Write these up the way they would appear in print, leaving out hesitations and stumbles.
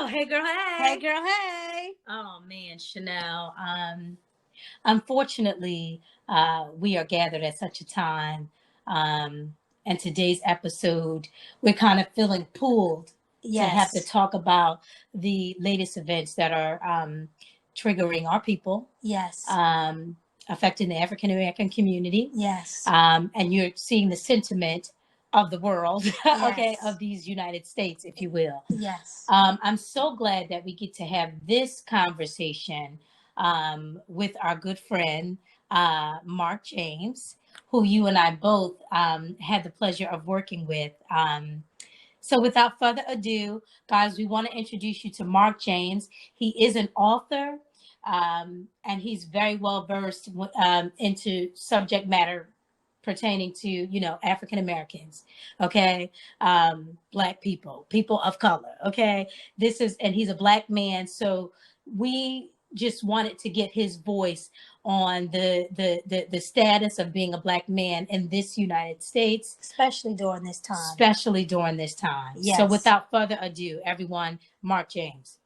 Hey girl, Hey, hey. girl, hey. Oh man, Chanel. Unfortunately, we are gathered at such a time. And today's episode, we're kind of feeling pulled to have to Yes. talk about the latest events that are triggering our people, Yes. affecting the African American community. Yes. And you're seeing the sentiment of the world, okay, Yes. of these United States, if you will. Yes. I'm so glad that we get to have this conversation with our good friend, Mark James, who you and I both had the pleasure of working with. So, without further ado, guys, we want to introduce you to Mark James. He is an author, and he's very well versed into subject matter pertaining to African Americans, okay, Black people, people of color, okay. And he's a Black man, so we just wanted to get his voice on the status of being a Black man in this United States, Especially during this time. especially during this time. Yes. So without further ado, everyone, Mark James.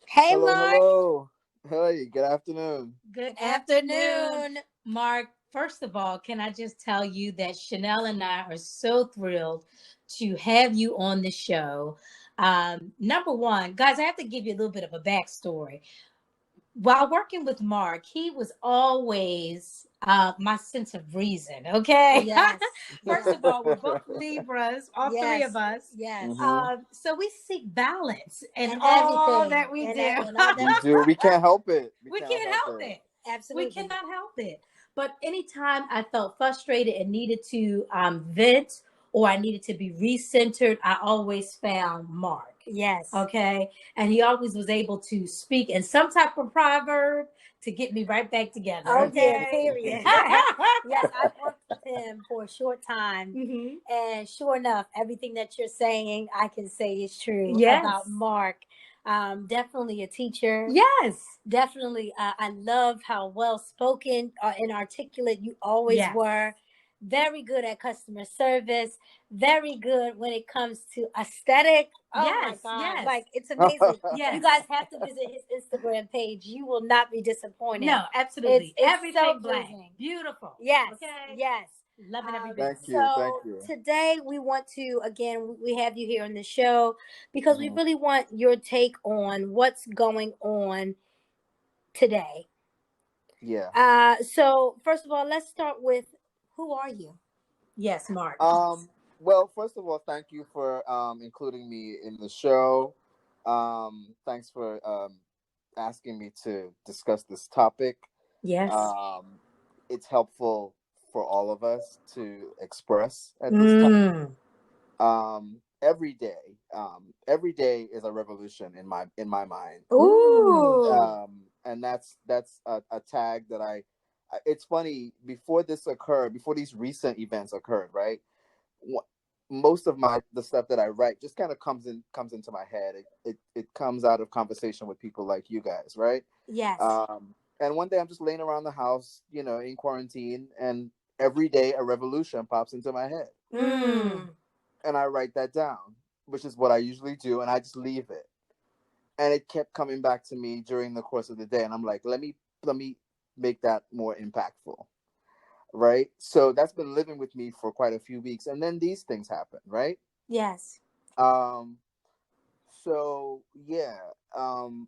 Hey, Hello, Mark. hello. Hey, good afternoon. Good Afternoon. Mark. First of all, can I just tell you that Chanel and I are so thrilled to have you on the show. Number one, guys, I have to give you a little bit of a backstory. While working with Mark, he was always my sense of reason. Okay. Yes. First of all, we're both Libras, all three Yes. of us. Yes. So we seek balance in And all everything. that we And do. and all We that. do. We can't help it. We can't help it. We Absolutely. cannot help it. But anytime I felt frustrated and needed to vent, or I needed to be recentered, I always found Mark. Yes. Okay. And he always was able to speak in some type of proverb to get me right back together. Oh, yeah, Okay. period. Yes, I've worked with him for a short time. Mhm. And sure enough, everything that you're saying, I can say is true Yes. about Mark. Definitely a teacher. Yes. Definitely. I love how well spoken and articulate you always Yes. were. Very good at customer service. Very good when it comes to aesthetic. Oh Yes, my God. yes. Like, it's amazing. Yes. You guys have to visit his Instagram page. You will not be disappointed. No, absolutely. It's Everything so Black. pleasing. Beautiful. Yes. Okay. Yes. Loving every bit. Thank you. So Thank you. today we want to, again, we have you here on the show because we Mhm. really want your take on what's going on today. Yeah. So first of all, let's start with, who are you? Yes, Mark. Well, first of all, thank you for including me in the show. Thanks for asking me to discuss this topic. Yes. It's helpful for all of us to express at this time. Every day, every day is a revolution in my mind. Ooh. And that's a tag that it's funny, before these recent events occurred, right? wh- Most of the stuff that I write just kind of comes into my head. It comes out of conversation with people like you guys, right? Yes. And one day I'm just laying around the house, in quarantine, and every day a revolution pops into my head, and I write that down, which is what I usually do, and I just leave it. And it kept coming back to me during the course of the day, and I'm like, let me make that more impactful, right? So that's been living with me for quite a few weeks, and then these things happen, right? Yes. Um, so yeah, um,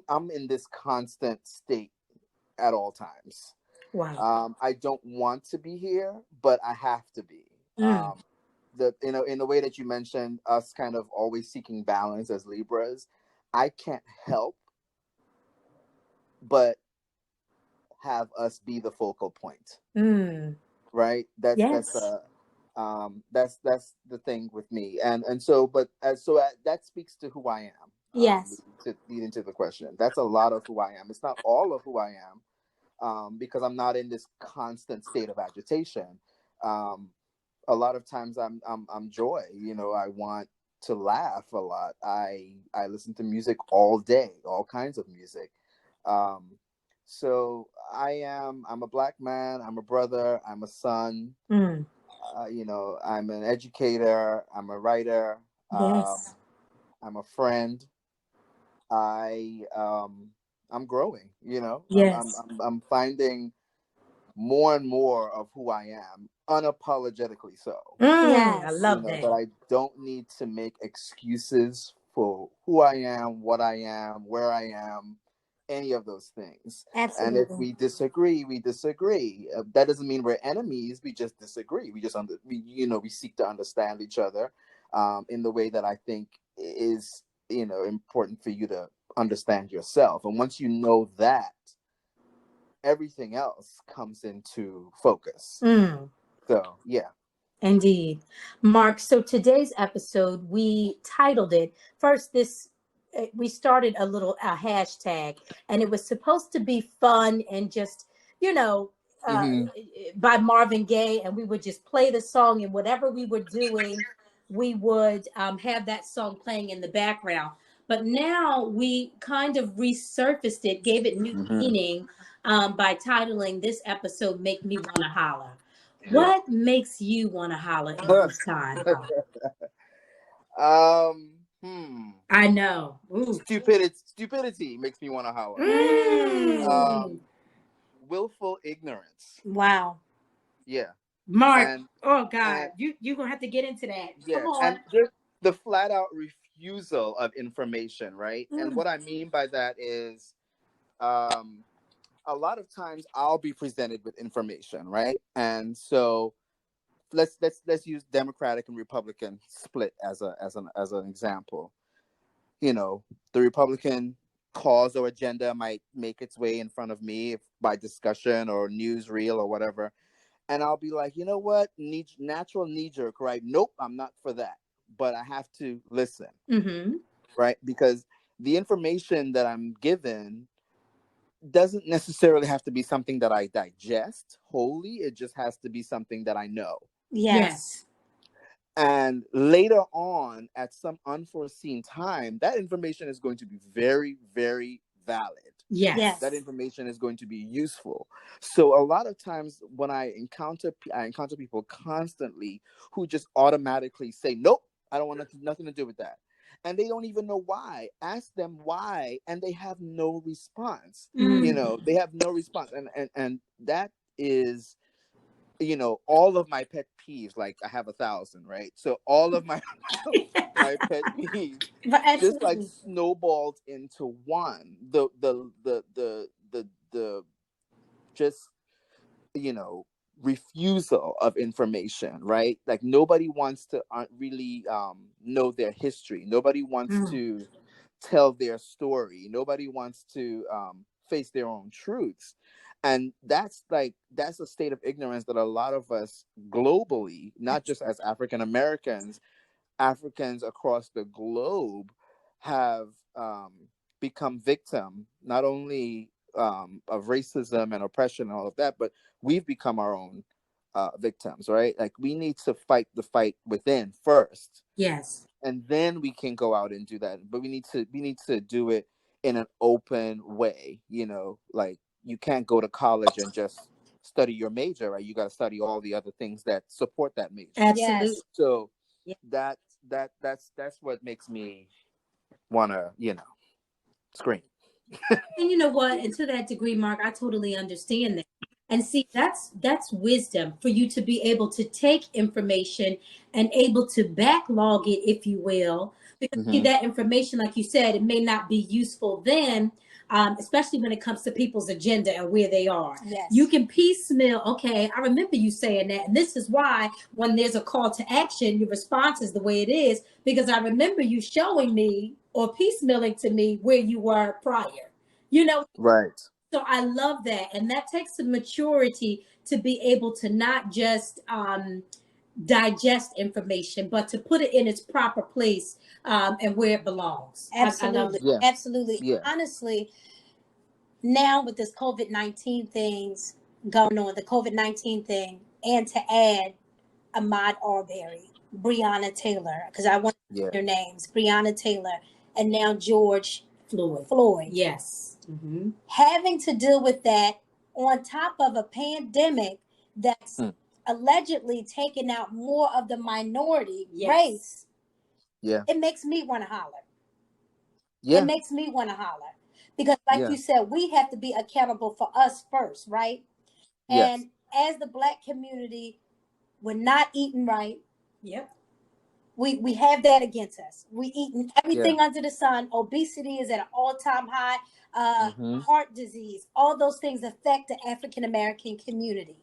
I'm in this constant state at all times. Wow. I don't want to be here, but I have to be. In the way that you mentioned, us kind of always seeking balance as Libras, I can't help but have us be the focal point, right? Yes. That's the thing with me, and so, that speaks to who I am. Yes. To lead into the question, that's a lot of who I am. It's not all of who I am, because I'm not in this constant state of agitation. Um, a lot of times I'm joy. I want to laugh a lot. I listen to music all day, all kinds of music. Um, so I'm a Black man. I'm a brother. I'm a son. I'm an educator. I'm a writer. Yes. I'm a friend. I'm growing, you know. Yes. I'm finding more and more of who I am, unapologetically so. I Yes. You love know, that. that I don't need to make excuses for who I am, what I am, where I am, any of those things. And if Absolutely. we disagree, we disagree. That doesn't mean we're enemies. We just disagree. We seek to understand each other, in the way that I think is, important for you to understand yourself. And once you know that, everything else comes into focus. Mm. So yeah. Indeed. Mark, so today's episode, we titled it first we started a hashtag, and it was supposed to be fun and just, you know, uh, Hmm. by Marvin Gaye, and we would just play the song, and whatever we were doing, we would have that song playing in the background. But now we kind of resurfaced it, gave it new Hmm. meaning, by titling this episode "Make Me Wanna Holler." Yeah. What makes you want to holler in this time? um. Hmm. I know. Ooh. Stupidity makes me want to holler. Mm. Um. Willful ignorance. Wow. Yeah. Mark. And Oh God, and you gonna have to get into that. Come yeah, on. and just the flat out refusal of information, right? And Mm. what I mean by that is, um, a lot of times I'll be presented with information, right? And so let's use Democratic and Republican split as an example. You know, the Republican cause or agenda might make its way in front of me, if by discussion or newsreel or whatever, and I'll be like, you know what, natural knee jerk, right? Nope, I'm not for that, but I have to listen, Mm-hmm. right? Because the information that I'm given doesn't necessarily have to be something that I digest wholly. It just has to be something that I know. Yes. Yes. And later on, at some unforeseen time, that information is going to be very, very valid. Yes. That Yes. information is going to be useful. So a lot of times when I encounter people constantly who just automatically say, "Nope, I don't want nothing to do with that," and they don't even know why. Ask them why, and they have no response. Mm. They have no response, and that is, all of my pet peeves. Like, I have 1,000, right? So all of my my pet peeves But just like absolutely. snowballed into one. The just, you know refusal of information, right? Like, nobody wants to really know their history. Nobody wants Mm. to tell their story. Nobody wants to face their own truths. And that's a state of ignorance that a lot of us globally, not just as African Americans, Africans across the globe, have become victim, not only of racism and oppression and all of that, but we've become our own victims, right? Like, we need to fight the fight within first, Yes. and then we can go out and do that. But we need to do it in an open way. Like, you can't go to college and just study your major, right? You got to study all the other things that support that major. Absolutely. Yes. So Yeah. that's what makes me want to scream. And you know what? And to that degree, Mark, I totally understand that. And see, that's wisdom for you to be able to take information and able to backlog it, if you will, because see, Hmm. that information, like you said, it may not be useful then, especially when it comes to people's agenda and where they are. Yes. You can piecemeal. Okay, I remember you saying that, and this is why when there's a call to action, your response is the way it is, because I remember you showing me or piecemealing to me where you were prior. You know, Right. so I love that. And that takes some maturity to be able to not just digest information, but to put it in its proper place, and where it belongs. I love Absolutely. that. Yeah. Absolutely. Yeah. Honestly, now with this COVID-19 things going on, the COVID-19 thing, and to add Ahmaud Arbery, Breonna Taylor, because I want Yeah. their names, Breonna Taylor, and now George Floyd. Floyd. Yes. Mm-hmm. Having to deal with that on top of a pandemic that's Hmm. allegedly taking out more of the minority Yes. race, Yeah. it makes me want to holler. Yeah. It makes me want to holler. Because like you said, we have to be accountable for us first, right? Yes. And as the Black community, we're not eating right. Yep. We have that against us. We eating everything under the sun. Obesity is at an all-time high. Heart disease, all those things affect the African American community.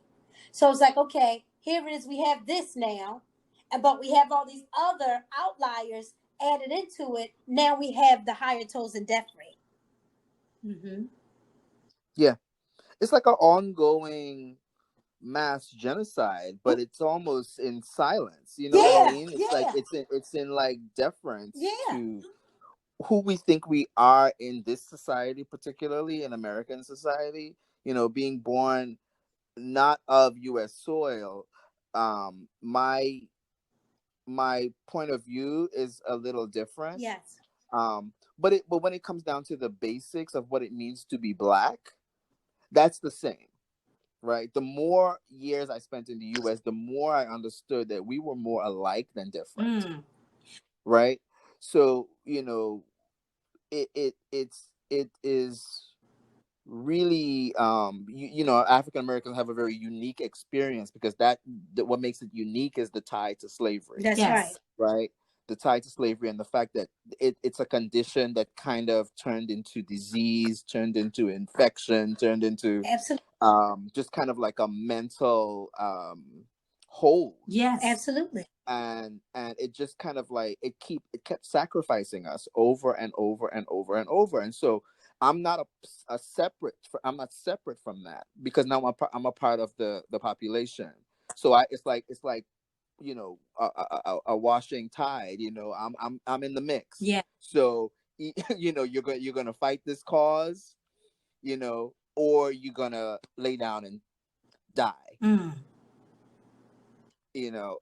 So it's like, okay, here it is. We have this now, but we have all these other outliers added into it. Now we have the higher tolls and death rate. Yeah. It's like an ongoing mass genocide, but it's almost in silence. You know what I mean? It's like it's in like deference to who we think we are in this society, particularly in American society. You know, being born not of U.S. soil. My point of view is a little different. Yes. But when it comes down to the basics of what it means to be Black, that's the same. Right. The more years I spent in the U.S., the more I understood that we were more alike than different. Right. So, you know, it is really you know, African Americans have a very unique experience because that what makes it unique is the tie to slavery. That's right. Right. The tie to slavery and the fact that it's a condition that kind of turned into disease, turned into infection, turned into just kind of like a mental hold. Yes, absolutely. And it just kind of like it kept sacrificing us over and over and over and over. And so I'm not I'm not separate from that because now I'm a part of the population. So it's like you know, a washing tide. You know, I'm in the mix. Yeah. So you know, you're gonna fight this cause, you know, or you're gonna lay down and die. You know,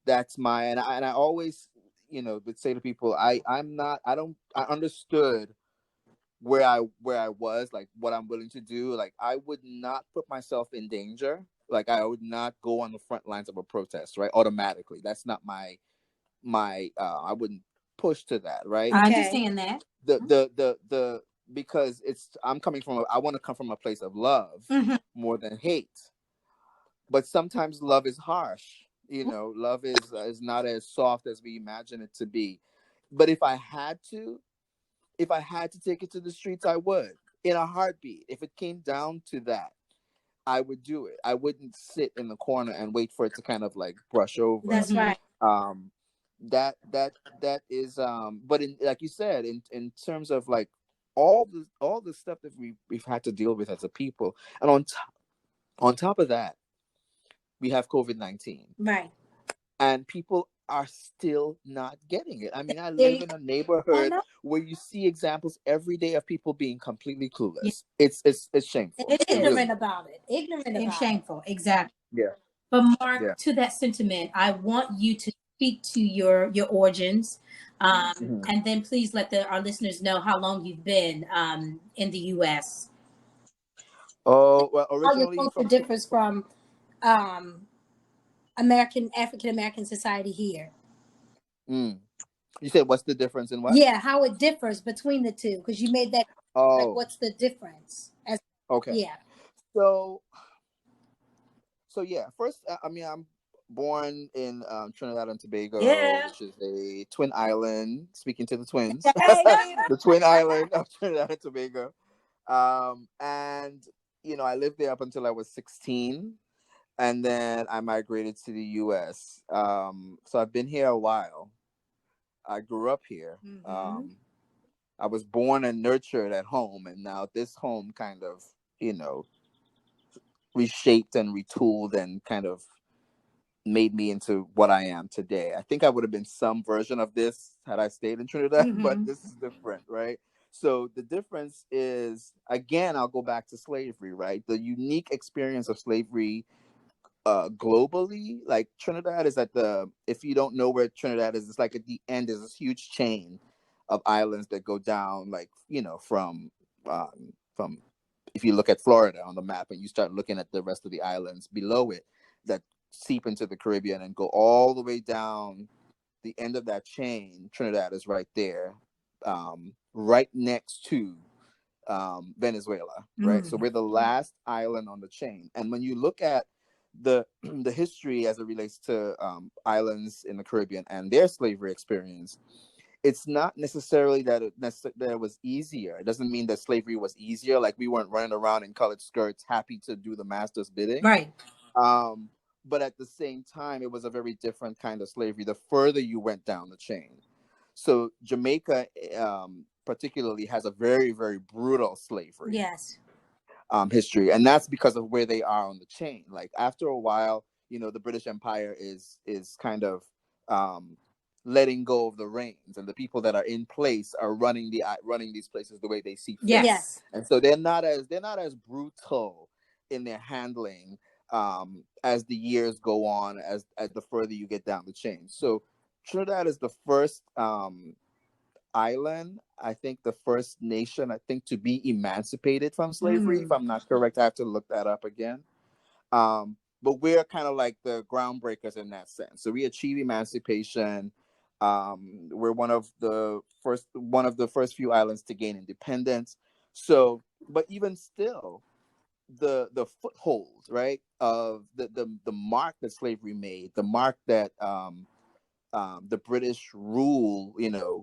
that's and I always, you know, would say to people, I understood where I was, like what I'm willing to do. Like I would not put myself in danger. Like I would not go on the front lines of a protest, right? Automatically. That's not my I wouldn't push to that, right? I understand that. The because I want to come from a place of love more than hate. But sometimes love is harsh. You know, love is not as soft as we imagine it to be. But if I had to take it to the streets, I would, in a heartbeat. If it came down to that, I would do it. I wouldn't sit in the corner and wait for it to kind of like brush over. That's right. That is but in, like you said, in terms of like all the stuff that we've had to deal with as a people, and on top of that, we have COVID-19. Right. And people are still not getting it. I mean, I live in a neighborhood where you see examples every day of people being completely clueless. Yeah. It's shameful. Ignorant about it. Ignorant about shameful. Exactly. Yeah. But Mark, to that sentiment, I want you to speak to your origins, and then please let our listeners know how long you've been in the U.S. Oh, well, originally how your culture differs from African American society here. You said what's the difference in what? Yeah, how it differs between the two, because you made that. Like, what's the difference? Okay. Yeah. So yeah, first, I mean, I'm born in Trinidad and Tobago, which is a twin island. Speaking to the twins, the twin island of Trinidad and Tobago, and you know, I lived there up until I was 16. And then I migrated to the U.S. So I've been here a while. I grew up here. I was born and nurtured at home. And now this home kind of, you know, reshaped and retooled and kind of made me into what I am today. I think I would have been some version of this had I stayed in Trinidad, but this is different, right? So the difference is, again, I'll go back to slavery, right? The unique experience of slavery globally. Like Trinidad is if you don't know where Trinidad is, it's like at the end is this huge chain of islands that go down, like, you know, from if you look at Florida on the map and you start looking at the rest of the islands below it that seep into the Caribbean and go all the way down the end of that chain. Trinidad is right there, right next to Venezuela, right? So we're the last island on the chain. And when you look at the the history as it relates to islands in the Caribbean and their slavery experience, it's not necessarily that that it was easier. It doesn't mean that slavery was easier. Like we weren't running around in colored skirts, happy to do the master's bidding. Right. Um, but at the same time, it was a very different kind of slavery the further you went down the chain. So Jamaica, particularly, has a very, very brutal slavery. Yes. History, and that's because of where they are on the chain. Like after a while, the British Empire is kind of letting go of the reins, and the people that are in place are running these places the way they see fit. Yes. And so they're not as brutal in their handling as the years go on, as the further you get down the chain. So Trinidad is the first island, I think the first nation, I think, to be emancipated from slavery. If I'm not correct, I have to look that up again. But we're kind of like the groundbreakers in that sense. So we achieve emancipation. We're one of the first few islands to gain independence. So, but even still, the foothold, right, of the mark that slavery made, the mark that the British rule,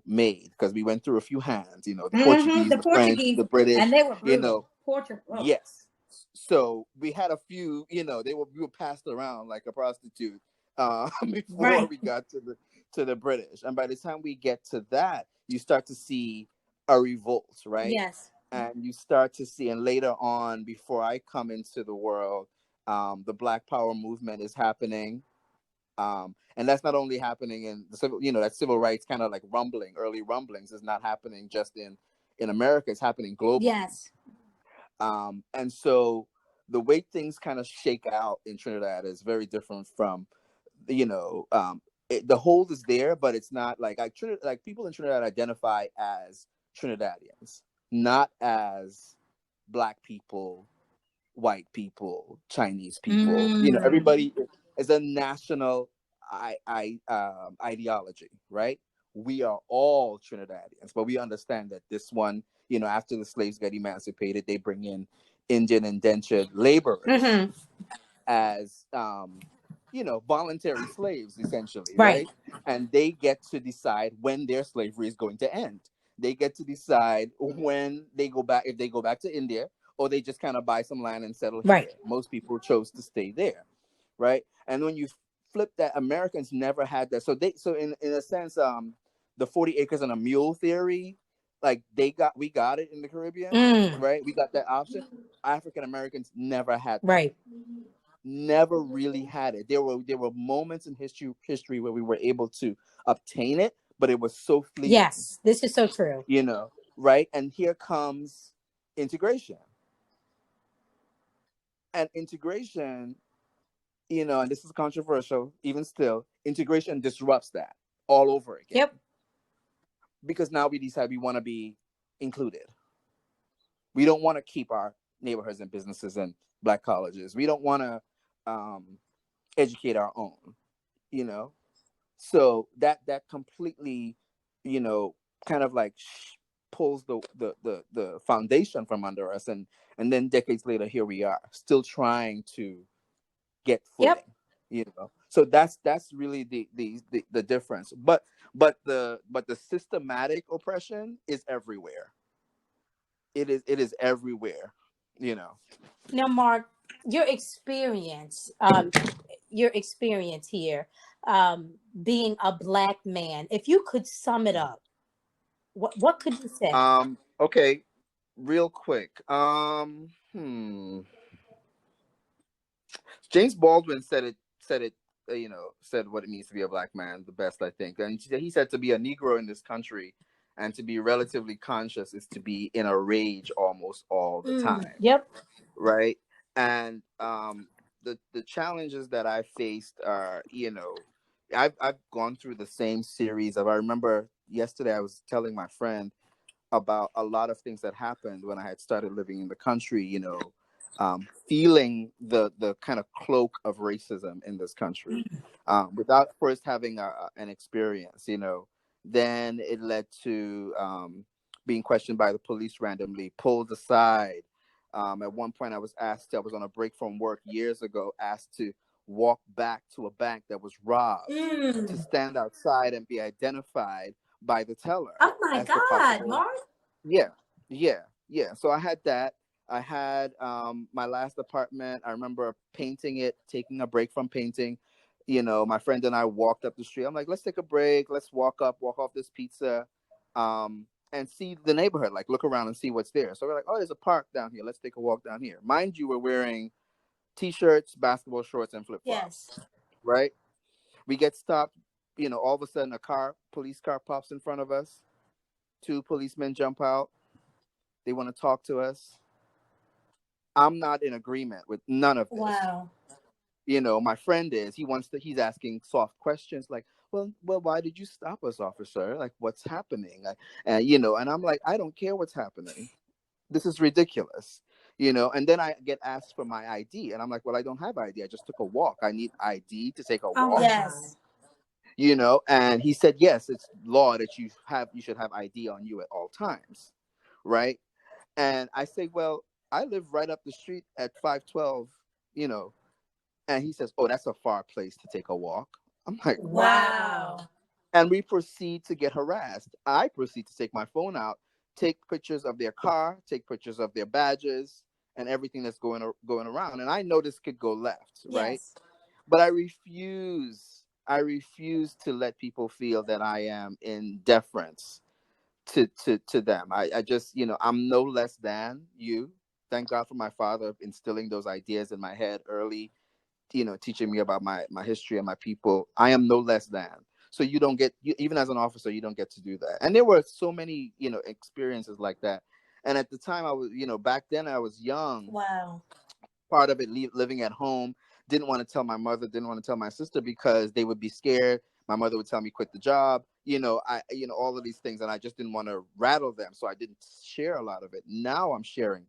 made, because we went through a few hands, the Portuguese, the French, the British, and they were brutal. Portugal. Yes. So we had a few, we were passed around like a prostitute before we got to the British. And by the time we get to that, you start to see a revolt, right? Yes. And you start to see, and later on, before I come into the world, the Black Power movement is happening. And that's not only happening in the civil, that civil rights kind of like early rumblings is not happening just in America, it's happening globally. Yes. And so the way things kind of shake out in Trinidad is very different from, the hold is there, but it's not like people in Trinidad identify as Trinidadians, not as Black people, white people, Chinese people. Everybody is a national ideology, right? We are all Trinidadians, but we understand that this one, after the slaves get emancipated, they bring in Indian indentured laborers as voluntary slaves, essentially, right? And they get to decide when their slavery is going to end. They get to decide when they go back, if they go back to India, or they just kind of buy some land and settle here. Most people chose to stay there, right? And when you flip that, Americans never had that. So in a sense, the 40 acres and a mule theory, like we got it in the Caribbean, right? We got that option. African Americans never had that. Never really had it. There were moments in history where we were able to obtain it, but it was so fleeting. Yes, this is so true. Right? And here comes integration. And integration, and this is controversial, even still, integration disrupts that all over again. Yep. Because now we decide we want to be included. We don't want to keep our neighborhoods and businesses and Black colleges. We don't want to educate our own, So that completely, kind of like pulls the foundation from under us, and then decades later, here we are, still trying to get footing. So that's really the difference. But the systematic oppression is everywhere. It is everywhere. Now, Mark, your experience here, being a Black man, if you could sum it up, what could you say? Okay, real quick. James Baldwin said it, said what it means to be a Black man the best, I think. And he said to be a Negro in this country and to be relatively conscious is to be in a rage almost all the time. Yep. Right. And the challenges that I faced are, I've gone through the same series of, I remember yesterday I was telling my friend about a lot of things that happened when I had started living in the country, feeling the kind of cloak of racism in this country, without first having an experience, Then it led to being questioned by the police randomly, pulled aside. At one point, I was on a break from work years ago, asked to walk back to a bank that was robbed, to stand outside and be identified by the teller Oh my as the God, possible. Mark. Yeah. So I had that. I had my last apartment. I remember painting it, taking a break from painting. My friend and I walked up the street. I'm like, let's take a break. Let's walk off this pizza, and see the neighborhood. Like, look around and see what's there. So we're like, oh, there's a park down here. Let's take a walk down here. Mind you, we're wearing t-shirts, basketball shorts, and flip-flops. Yes. Right? We get stopped. All of a sudden, police car pops in front of us. 2 policemen jump out. They want to talk to us. I'm not in agreement with none of this. Wow. My friend is. He's asking soft questions like, well, why did you stop us, officer? Like, what's happening? And I'm like, I don't care what's happening. This is ridiculous. And then I get asked for my ID, and I'm like, well, I don't have ID. I just took a walk. I need ID to take a walk. Oh, yes. And he said, yes, it's law that you should have ID on you at all times. Right. And I say, well, I live right up the street at 512, and he says, oh, that's a far place to take a walk. I'm like, wow. And we proceed to get harassed. I proceed to take my phone out, take pictures of their car, take pictures of their badges, and everything that's going around. And I know this could go left, Yes. right? But I refuse to let people feel that I am in deference to them. I just, I'm no less than you. Thank God for my father instilling those ideas in my head early, teaching me about my history and my people. I am no less than. So you don't get, even as an officer, you don't get to do that. And there were so many, experiences like that. And at the time I was, back then I was young. Wow. Part of it, living at home, didn't want to tell my mother, didn't want to tell my sister because they would be scared. My mother would tell me quit the job, all of these things. And I just didn't want to rattle them. So I didn't share a lot of it. Now I'm sharing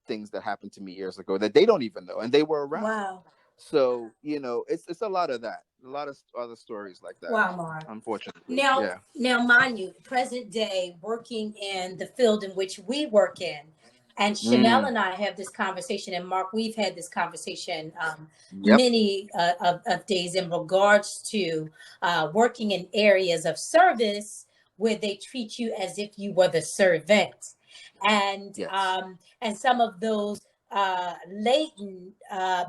things that happened to me years ago that they don't even know. And they were around. Wow. So, it's a lot of that. A lot of other stories like that. Wow, Mark. Unfortunately. Now, mind you, present day, working in the field in which we work in, and Shantell and I have this conversation, and Mark, we've had this conversation many of days in regards to working in areas of service where they treat you as if you were the servant. And and some of those latent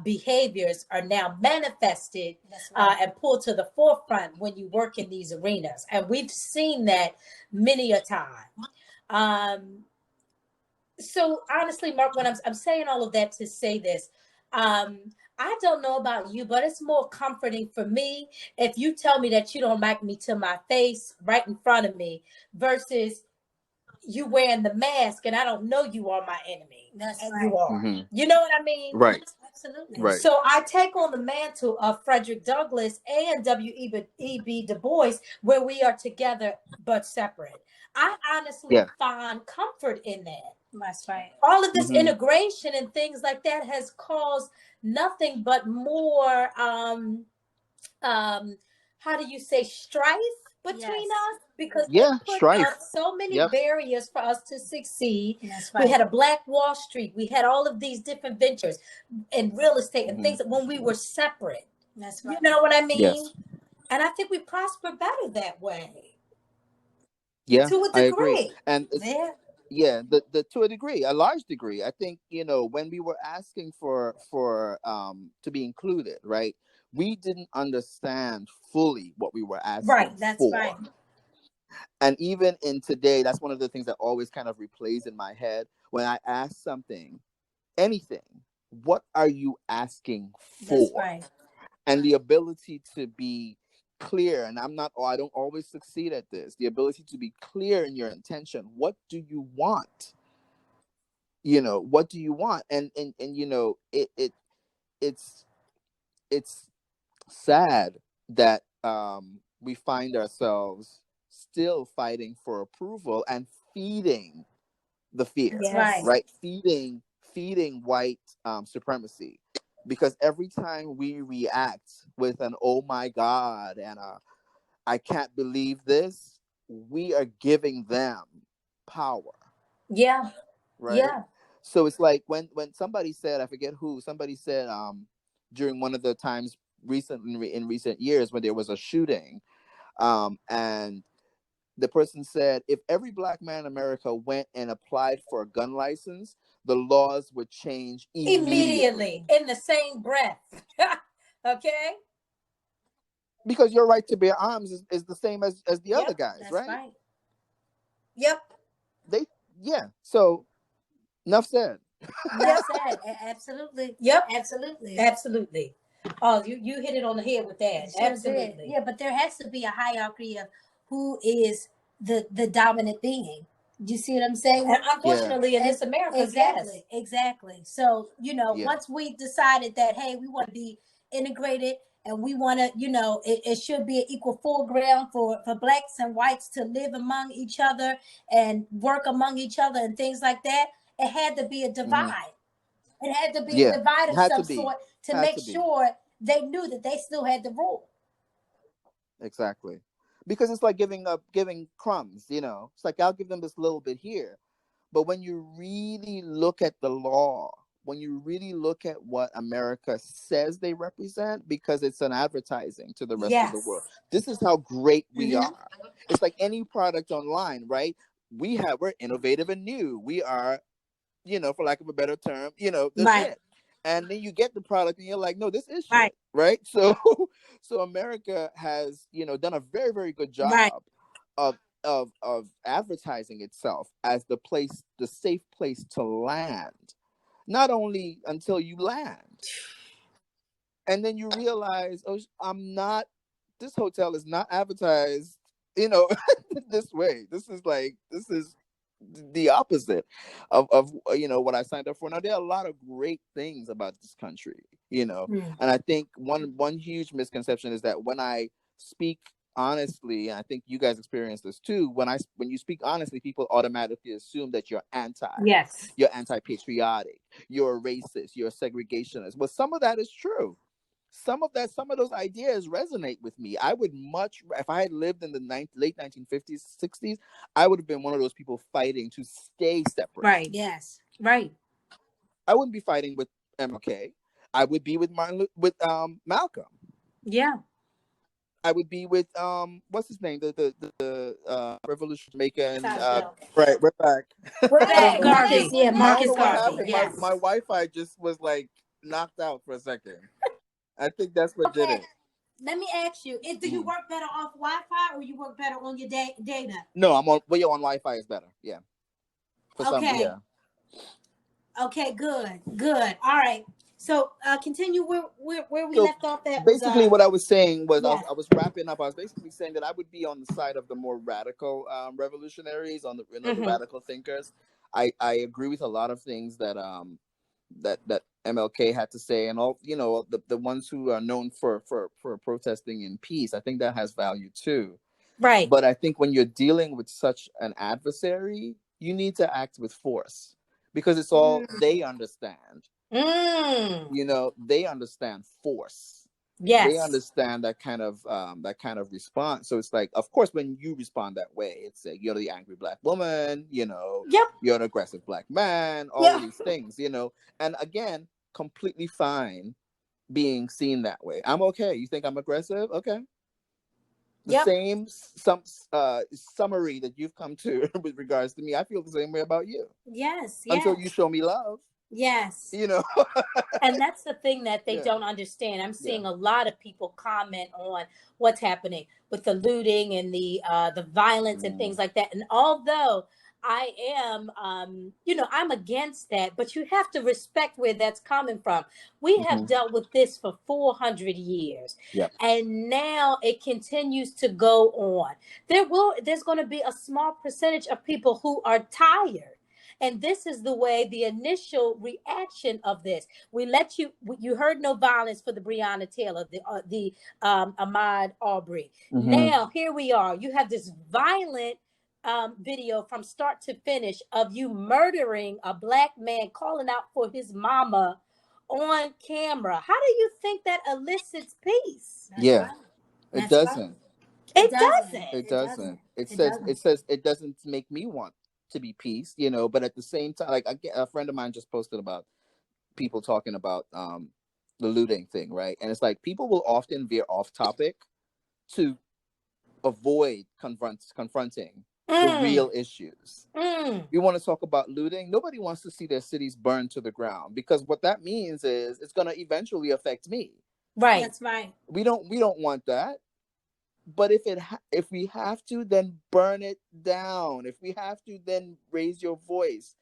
behaviors are now manifested and pulled to the forefront when you work in these arenas. And we've seen that many a time. So honestly, Mark, when I'm saying all of that to say this, I don't know about you, but it's more comforting for me if you tell me that you don't like me to my face right in front of me versus you wearing the mask and I don't know you are my enemy. That's and right. You are. Mm-hmm. You know what I mean? Right. Yes, absolutely. Right. So I take on the mantle of Frederick Douglass and W.E.B. Du Bois, where we are together but separate. I honestly find comfort in that. That's right. All of this integration and things like that has caused nothing but more how do you say, strife between us, because they put up so many barriers for us to succeed. That's right. We had a Black Wall Street. We had all of these different ventures in real estate and things when we were separate. That's right. You know what I mean? Yes. And I think we prosper better that way. Yeah, to a degree. I agree. And to a degree, a large degree. I think, when we were asking for to be included, right? We didn't understand fully what we were asking for. Right, that's right. And even in today, that's one of the things that always kind of replays in my head when I ask something, anything, what are you asking for? That's right. And the ability to be clear, and I don't always succeed at this, the ability to be clear in your intention. What do you want? What do you want? And it's sad that we find ourselves still fighting for approval and feeding the fear. Yes. Right? Feeding white supremacy. Because every time we react with an oh my God and I can't believe this. We are giving them power. Yeah. Right. Yeah. So it's like when somebody said, I forget who, somebody said during one of the times in recent years when there was a shooting, and the person said, if every black man in America went and applied for a gun license, the laws would change immediately. In the same breath. Okay. Because your right to bear arms is the same as the Yep, other guys, that's right? right. Yep. They, yeah. So enough said. Enough said. Absolutely. Yep. Absolutely. Absolutely. Oh, you hit it on the head with that. Sure Absolutely. did. Yeah, but there has to be a hierarchy of who is the dominant being. Do you see what I'm saying? And unfortunately, in this America, exactly, yes. exactly. So Yeah. once we decided that, hey, we want to be integrated and we want to, it should be an equal foreground for blacks and whites to live among each other and work among each other and things like that. It had to be a divide. It had to be a divide of some sort to make sure they knew that they still had the rule. Exactly. Because it's like giving crumbs, It's like, I'll give them this little bit here. But when you really look at the law, when you really look at what America says they represent, because it's an advertising to the rest of the world. This is how great we are. It's like any product online, right? We're innovative and new. We are, for lack of a better term, that's it. And then you get the product and you're like, no, this is shit. Right. So America has, done a very, very good job of advertising itself as the safe place to land. Not only until you land. And then you realize, oh, this hotel is not advertised, this way. This is the opposite of what I signed up for. Now, there are a lot of great things about this country, and I think one huge misconception is that when I speak honestly, and I think you guys experience this too, when you speak honestly, people automatically assume that you're you're anti-patriotic, you're a racist, you're a segregationist. But some of that is true. Some of those ideas resonate with me. I would if I had lived in the late 1950s, 60s, I would have been one of those people fighting to stay separate. Right. Yes. Right. I wouldn't be fighting with MLK. I would be with Malcolm. Yeah. I would be with what's his name? The Revolution Maker and right, we're back. Garvey. Yeah, Marcus Garvey. Yes. My Wi-Fi just was like knocked out for a second. I think that's what did it. Let me ask you: do you work better off Wi-Fi or you work better on your data? No, I'm on. Well, on Wi-Fi is better. Yeah. Okay. Okay. Good. All right. So continue where we left off. Basically, what I was saying was I was wrapping up. I was basically saying that I would be on the side of the more radical revolutionaries, on the the radical thinkers. I agree with a lot of things that that MLK had to say, and all the ones who are known for protesting in peace. I think that has value too. Right. But I think when you're dealing with such an adversary, you need to act with force, because it's all they understand. They understand force. Yes. They understand that kind of response. So it's like, of course, when you respond that way, it's like, you're the angry black woman, you're an aggressive black man, all of these things, and again, completely fine being seen that way. I'm okay. You think I'm aggressive? Okay. The same summary that you've come to with regards to me, I feel the same way about you. Yes. Until you show me love. Yes. And that's the thing that they don't understand. I'm seeing a lot of people comment on what's happening with the looting and the violence and things like that. And although I am, I'm against that, but you have to respect where that's coming from. We have dealt with this for 400 years, and now it continues to go on. There's going to be a small percentage of people who are tired. And this is the way, the initial reaction of this. You heard no violence for the Breonna Taylor, the Ahmaud Aubrey. Now, here we are. You have this violent video from start to finish of you murdering a black man, calling out for his mama on camera. How do you think that elicits peace? It doesn't. It doesn't. It doesn't. It doesn't make me want to be peace, you know. But at the same time, like a friend of mine just posted about people talking about the looting thing, right? And it's like people will often veer off topic to avoid confronting the real issues. You want to talk about looting? Nobody wants to see their cities burned to the ground, because what that means is it's going to eventually affect me. Right. That's right. We don't want that. But if we have to, then burn it down. If we have to, then raise your voice.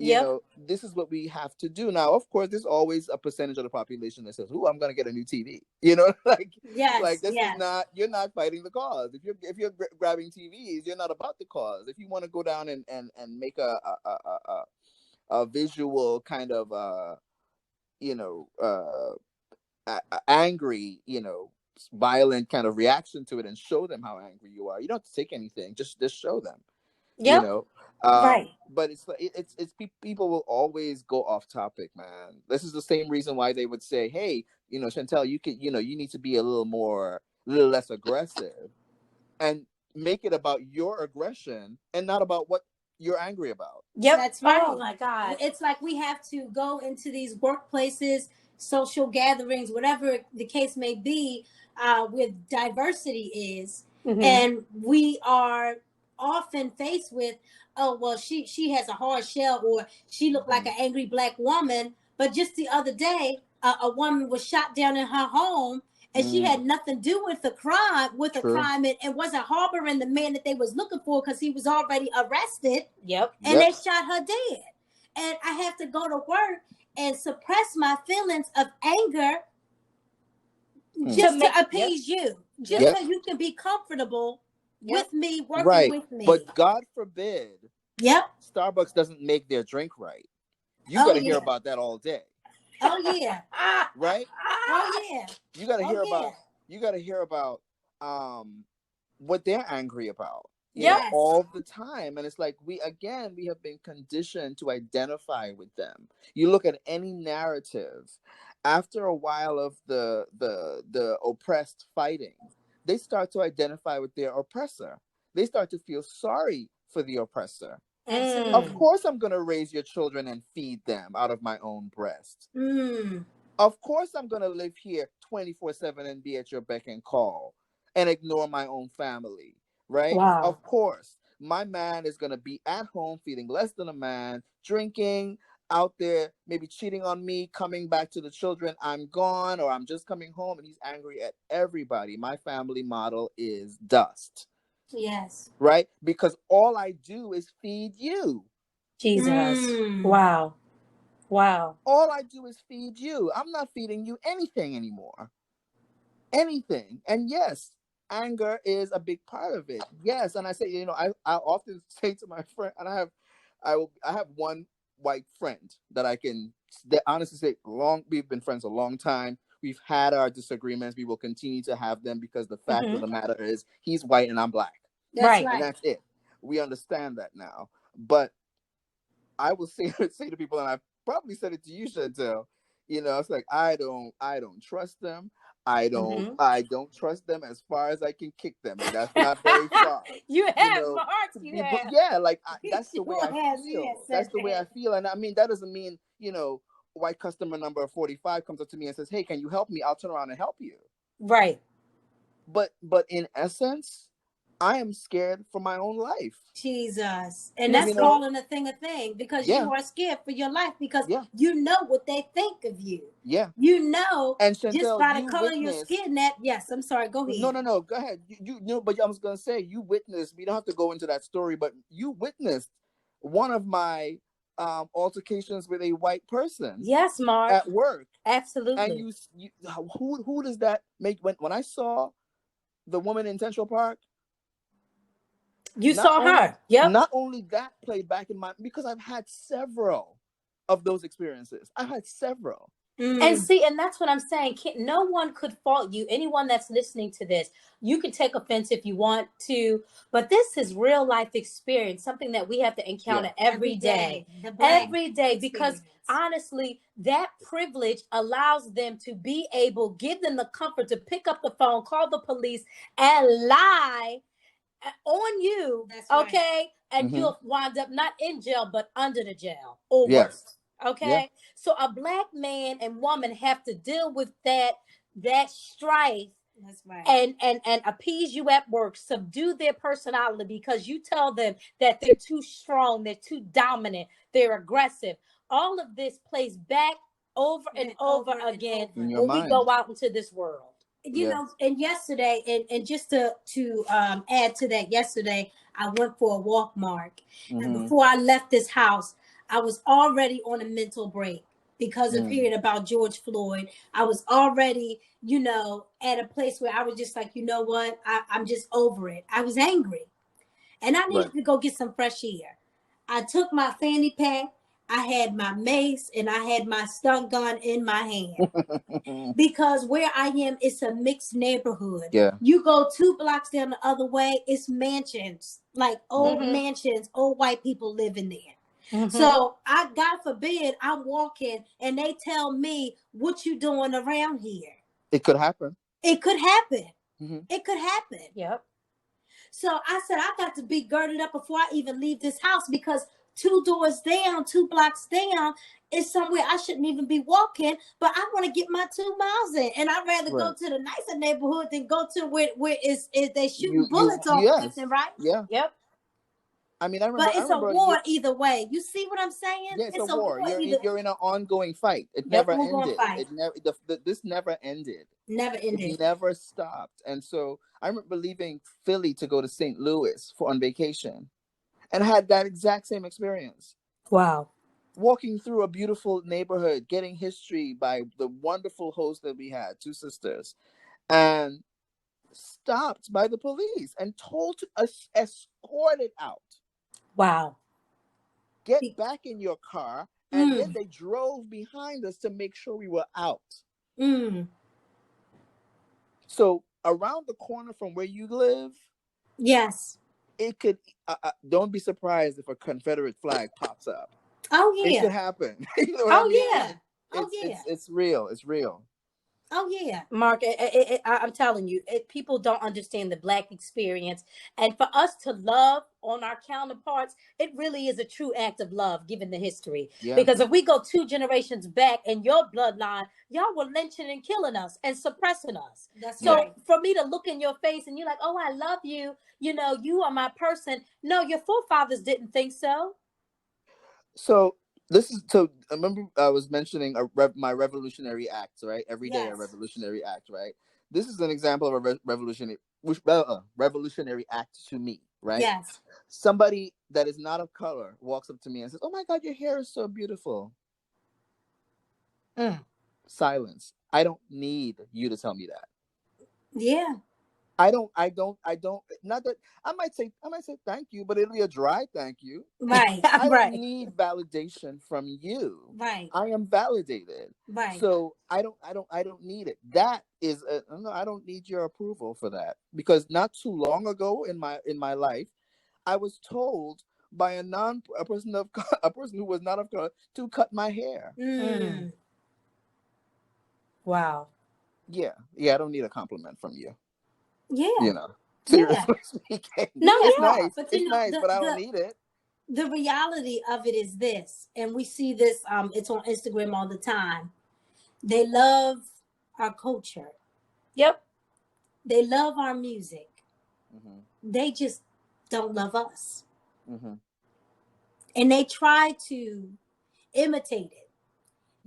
You know, this is what we have to do. Now, of course, there's always a percentage of the population that says, "Ooh, I'm going to get a new TV." You know, like this is not, you're not fighting the cause. If you're grabbing TVs, you're not about the cause. If you want to go down and make a visual kind of angry, violent kind of reaction to it and show them how angry you are, you don't have to take anything. Just show them. You know, right. But it's people will always go off topic, man. This is the same reason why they would say, "Hey, Shantell, you need to be a little less aggressive, and make it about your aggression and not about what you're angry about." Yep, that's right. Oh my God, it's like we have to go into these workplaces, social gatherings, whatever the case may be, where diversity is, and we are often faced with, oh well, she has a hard shell, or she looked like an angry Black woman. But just the other day, a woman was shot down in her home, and she had nothing to do with the crime, and wasn't harboring the man that they was looking for, because he was already arrested. And they shot her dead. And I have to go to work and suppress my feelings of anger just to appease you, just so you can be comfortable with me, working with me. But God forbid, Starbucks doesn't make their drink right. You got to hear about that all day. Oh yeah. Right? Oh yeah. You got to hear about. You got to hear about what they're angry about. All the time. And it's like we have been conditioned to identify with them. You look at any narrative, after a while of the oppressed fighting, they start to identify with their oppressor. They start to feel sorry for the oppressor. Absolutely. Of course I'm going to raise your children and feed them out of my own breast. Of course I'm going to live here 24/7 and be at your beck and call and ignore my own family. Right? Wow. Of course, my man is going to be at home feeling less than a man, drinking, out there, maybe cheating on me, coming back to the children. I'm gone, or I'm just coming home, and he's angry at everybody. My family model is dust. Yes. Right? Because all I do is feed you. Jesus. Wow. All I do is feed you. I'm not feeding you anything anymore. Anything. And yes, anger is a big part of it. Yes, and I say, I often say to my friend, and I have one white friend that honestly say, we've been friends a long time. We've had our disagreements. We will continue to have them, because the fact of the matter is he's white and I'm Black. That's right. And that's it. We understand that now. But I will say to people, and I probably said it to you, Shantell, it's like I don't trust them. I don't trust them as far as I can kick them, and that's not very far. You have, Mark. That's the way I feel. That's the way I feel, and I mean that doesn't mean white customer number 45 comes up to me and says, "Hey, can you help me?" I'll turn around and help you. Right. But in essence, I am scared for my own life. Jesus. And that's calling a thing a thing, because you are scared for your life, because you know what they think of you. Yeah. And Shantell, just by the color of your skin, yes, I'm sorry, go ahead. No, go ahead. But I was going to say, you witnessed, we don't have to go into that story, but you witnessed one of my altercations with a white person. Yes, Mark. At work. Absolutely. And who does that make? When I saw the woman in Central Park, you saw her. Yep. Not only that played back in my, because I've had several of those experiences. I've had several. And see, and that's what I'm saying. No one could fault you. Anyone that's listening to this, you can take offense if you want to, but this is real life experience, something that we have to encounter every day. Every day, because honestly, that privilege allows them to be able, give them the comfort to pick up the phone, call the police, and lie on you. That's okay. Right. And you'll wind up not in jail, but under the jail or worse. Okay. Yeah. So a black man and woman have to deal with that strife. That's right. And appease you at work, subdue their personality because you tell them that they're too strong, they're too dominant, they're aggressive. All of this plays back over and over again when we go out into this world. You know, and yesterday, and just to add to that, yesterday I went for a walk, Mark, and before I left this house, I was already on a mental break because of hearing about George Floyd. I was already, you know, at a place where I was just like, you know what, I'm just over it. I was angry, and I needed to go get some fresh air. I took my fanny pack. I had my mace and I had my stun gun in my hand because where I am, it's a mixed neighborhood. Yeah. You go 2 blocks down the other way, it's mansions, like old mansions, old white people living there. So God forbid, I'm walking and they tell me, what you doing around here? It could happen. It could happen. It could happen. Yep. So I said, I got to be girded up before I even leave this house because 2 doors down, 2 blocks down is somewhere I shouldn't even be walking, but I want to get my 2 miles in. And I'd rather go to the nicer neighborhood than go to where is they shooting bullets off left and right. Yeah. Yep. I mean, I remember. But it's a war either way. You see what I'm saying? Yeah, it's a war. You're in an ongoing fight. It never ended. This never ended. Never ended. It never stopped. And so I remember leaving Philly to go to St. Louis on vacation. And had that exact same experience. Wow. Walking through a beautiful neighborhood, getting history by the wonderful host that we had, 2 sisters, and stopped by the police and told to escorted out. Wow. Get back in your car. And then they drove behind us to make sure we were out. So around the corner from where you live. Yes. It could, don't be surprised if a Confederate flag pops up. Oh, yeah. It could happen. You know what I mean? Yeah. It's real. It's real. Oh, yeah. Mark, I'm telling you, people don't understand the Black experience. And for us to love on our counterparts, it really is a true act of love, given the history. Yeah. Because if we go 2 generations back in your bloodline, y'all were lynching and killing us and suppressing us. So for me to look in your face and you're like, oh, I love you. You know, you are my person. No, your forefathers didn't think so. So I remember I was mentioning my revolutionary act, right? Every day a revolutionary act, right? This is an example of a revolutionary act to me, right? Yes. Somebody that is not of color walks up to me and says, oh my God, your hair is so beautiful. Silence. I don't need you to tell me that. Yeah. I don't, not that I might say thank you, but it'll be a dry thank you. Right. I don't need validation from you. Right. I am validated. Right. So I don't need it. That is, no, I don't need your approval for that, because not too long ago in my life, I was told by a person who was not of color to cut my hair. Wow. Yeah. I don't need a compliment from you. Yeah. You know, seriously speaking. No, it's nice. But it's nice, but I don't need it. The reality of it is this, and we see this, it's on Instagram all the time. They love our culture. Yep. They love our music. They just don't love us. And they try to imitate it.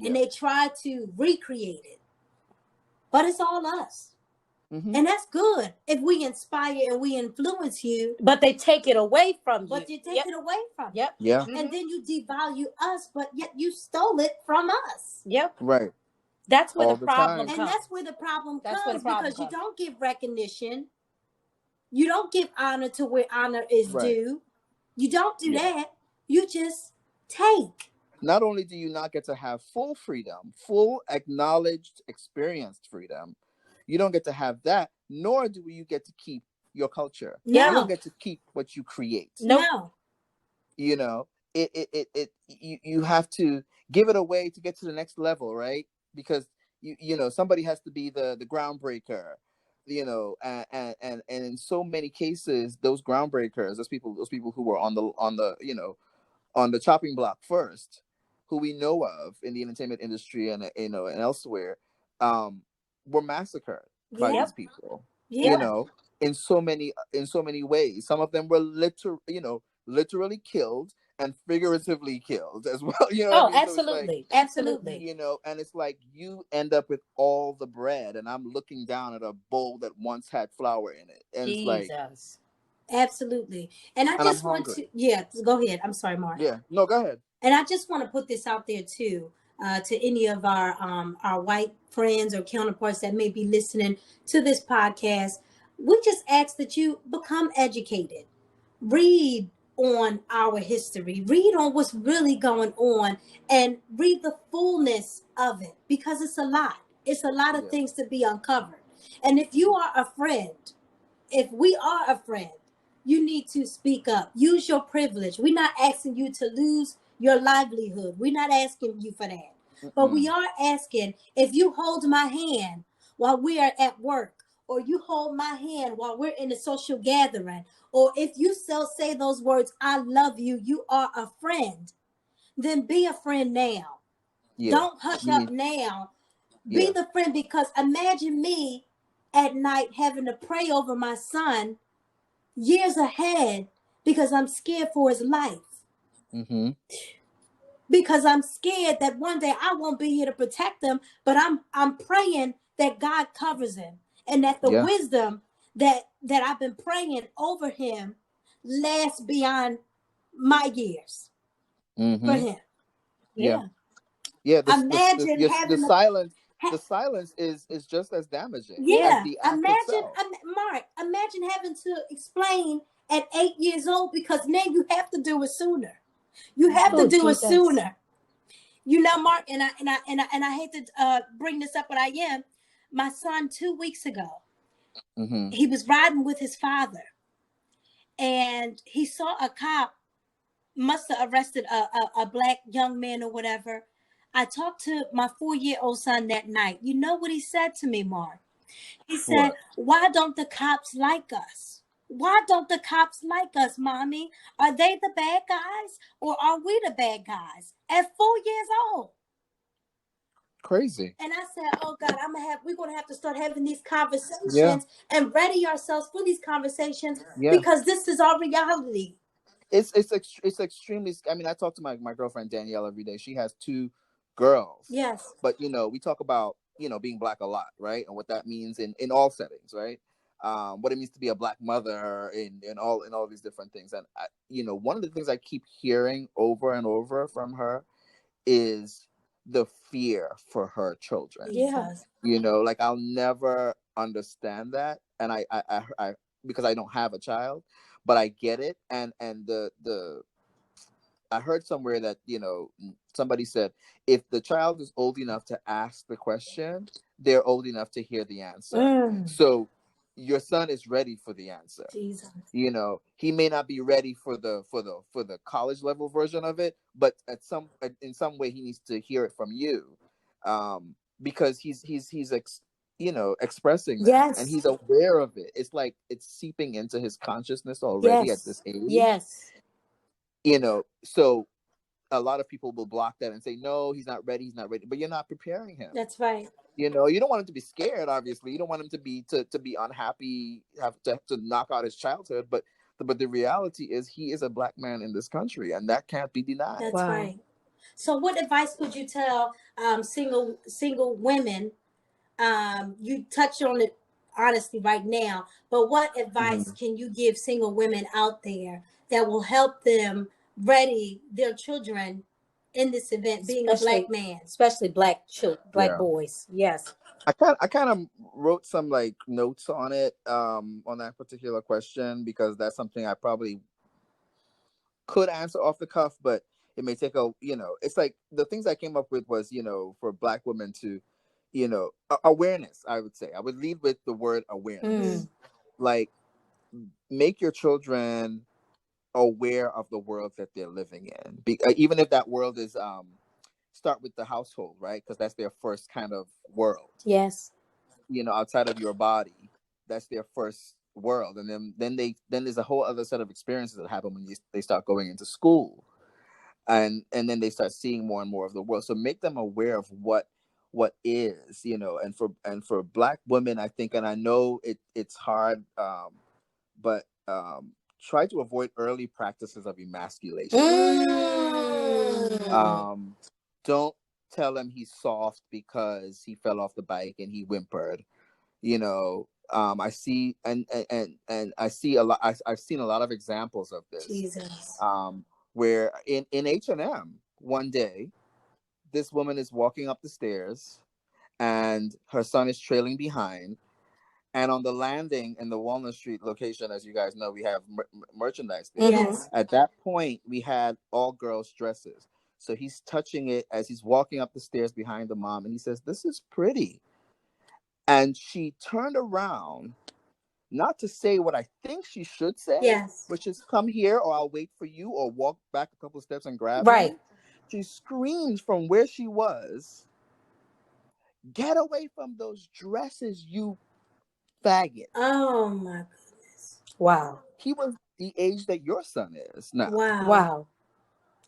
And they try to recreate it. But it's all us. And that's good if we inspire and we influence you. But they take it away from you. But you take it away from you. Yep. Yeah. And then you devalue us, but yet you stole it from us. Yep. Right. That's where the problem comes. And that's where the problem comes, because you don't give recognition. You don't give honor to where honor is due. You don't do that. You just take. not only do you not get to have full freedom, full acknowledged, experienced freedom, you don't get to have that, nor do you get to keep your culture. No. You don't get to keep what you create. No. You know, you have to give it away to get to the next level, right? Because you know, somebody has to be the groundbreaker, you know, and in so many cases, those groundbreakers, those people who were on the you know, on the chopping block first, who we know of in the entertainment industry and, you know, and elsewhere, were massacred by these people. You know, in so many ways. Some of them were literally killed and figuratively killed as well. You know what I mean? Absolutely. So it's like, Absolutely. you know, and it's like you end up with all the bread, and I'm looking down at a bowl that once had flour in it, and it's like, absolutely. And I and I'm just want hungry. to go ahead. I'm sorry, Mark. Yeah, no, go ahead. And I just want to put this out there too, to any of our white friends or counterparts that may be listening to this podcast. We just ask that you become educated, read on our history, read on what's really going on, and read the fullness of it, because it's a lot. It's a lot of things to be uncovered. And if you are a friend, if we are a friend, you need to speak up. Use your privilege. We're not asking you to lose your livelihood. We're not asking you for that. But we are asking, if you hold my hand while we are at work, or you hold my hand while we're in a social gathering, or if you still say those words, I love you, you are a friend, then be a friend now. Don't hush up now. Be the friend, because imagine me at night having to pray over my son years ahead because I'm scared for his life. Because I'm scared that one day I won't be here to protect him, but I'm praying that God covers him, and that the wisdom that I've been praying over him lasts beyond my years for him. Yeah. Imagine having the silence is just as damaging as Yeah. the act itself. Mark, imagine having to explain at 8 years old, because now you have to do it sooner. You have to do it sooner. You know, Mark, and I hate to bring this up, but I am. My son 2 weeks ago, he was riding with his father, and he saw a cop must have arrested a black young man or whatever. I talked to my 4-year-old son that night. You know what he said to me, Mark? He said, why don't the cops like us? Why don't the cops like us, Mommy? Are they the bad guys, or are we the bad guys? At 4 years old. Crazy. And I said, oh God, we're gonna have to start having these conversations and ready ourselves for these conversations, because this is our reality. It's extremely. I mean, I talk to my girlfriend Danielle every day. She has 2 girls. Yes. But you know, we talk about, you know, being black a lot, right? And what that means in all settings, right? What it means to be a black mother in all these different things. And you know, one of the things I keep hearing over and over from her is the fear for her children. Yeah. You know, like I'll never understand that, and I because I don't have a child, but I get it. And the I heard somewhere that, you know, somebody said, if the child is old enough to ask the question, they're old enough to hear the answer. So your son is ready for the answer. Jesus. You know, he may not be ready for the college level version of it, but in some way he needs to hear it from you, because he's expressing that, and he's aware of it. It's like it's seeping into his consciousness already at this age. You know, so a lot of people will block that and say, no, he's not ready, but you're not preparing him. That's right. You know, you don't want him to be scared, obviously. You don't want him to be unhappy, have to knock out his childhood, but the reality is he is a black man in this country, and that can't be denied. That's right. So what advice could you tell single women? You touched on it honestly right now, but what advice can you give single women out there that will help them ready their children in this event, being a black man, especially black boys? Yes. I kind of wrote some like notes on it, on that particular question, because that's something I probably could answer off the cuff, but It may take it's like the things I came up with was, for Black women to, awareness. I would say I would lead with the word awareness. Like, make your children aware of the world that they're living in. Even if that world is, start with the household, right? Because that's their first kind of world. Yes. Outside of your body, that's their first world, and then there's a whole other set of experiences that happen when they start going into school, and then they start seeing more and more of the world. So make them aware of what is, and for Black women, I think, and I know it's hard, but try to avoid early practices of emasculation. Don't tell him he's soft because he fell off the bike and he whimpered. I see and I see a lot. I've seen a lot of examples of this. Jesus. Where in H&M one day, this woman is walking up the stairs, and her son is trailing behind. And on the landing in the Walnut Street location, as you guys know, we have merchandise there. Yes. At that point, we had all girls' dresses. So he's touching it as he's walking up the stairs behind the mom, and he says, "This is pretty." And she turned around, not to say what I think she should say, yes, which is "Come here," or "I'll wait for you," or walk back a couple of steps and grab right. me. She screams from where she was, "Get away from those dresses, you faggot." Oh my goodness. Wow. He was the age that your son is now. Wow.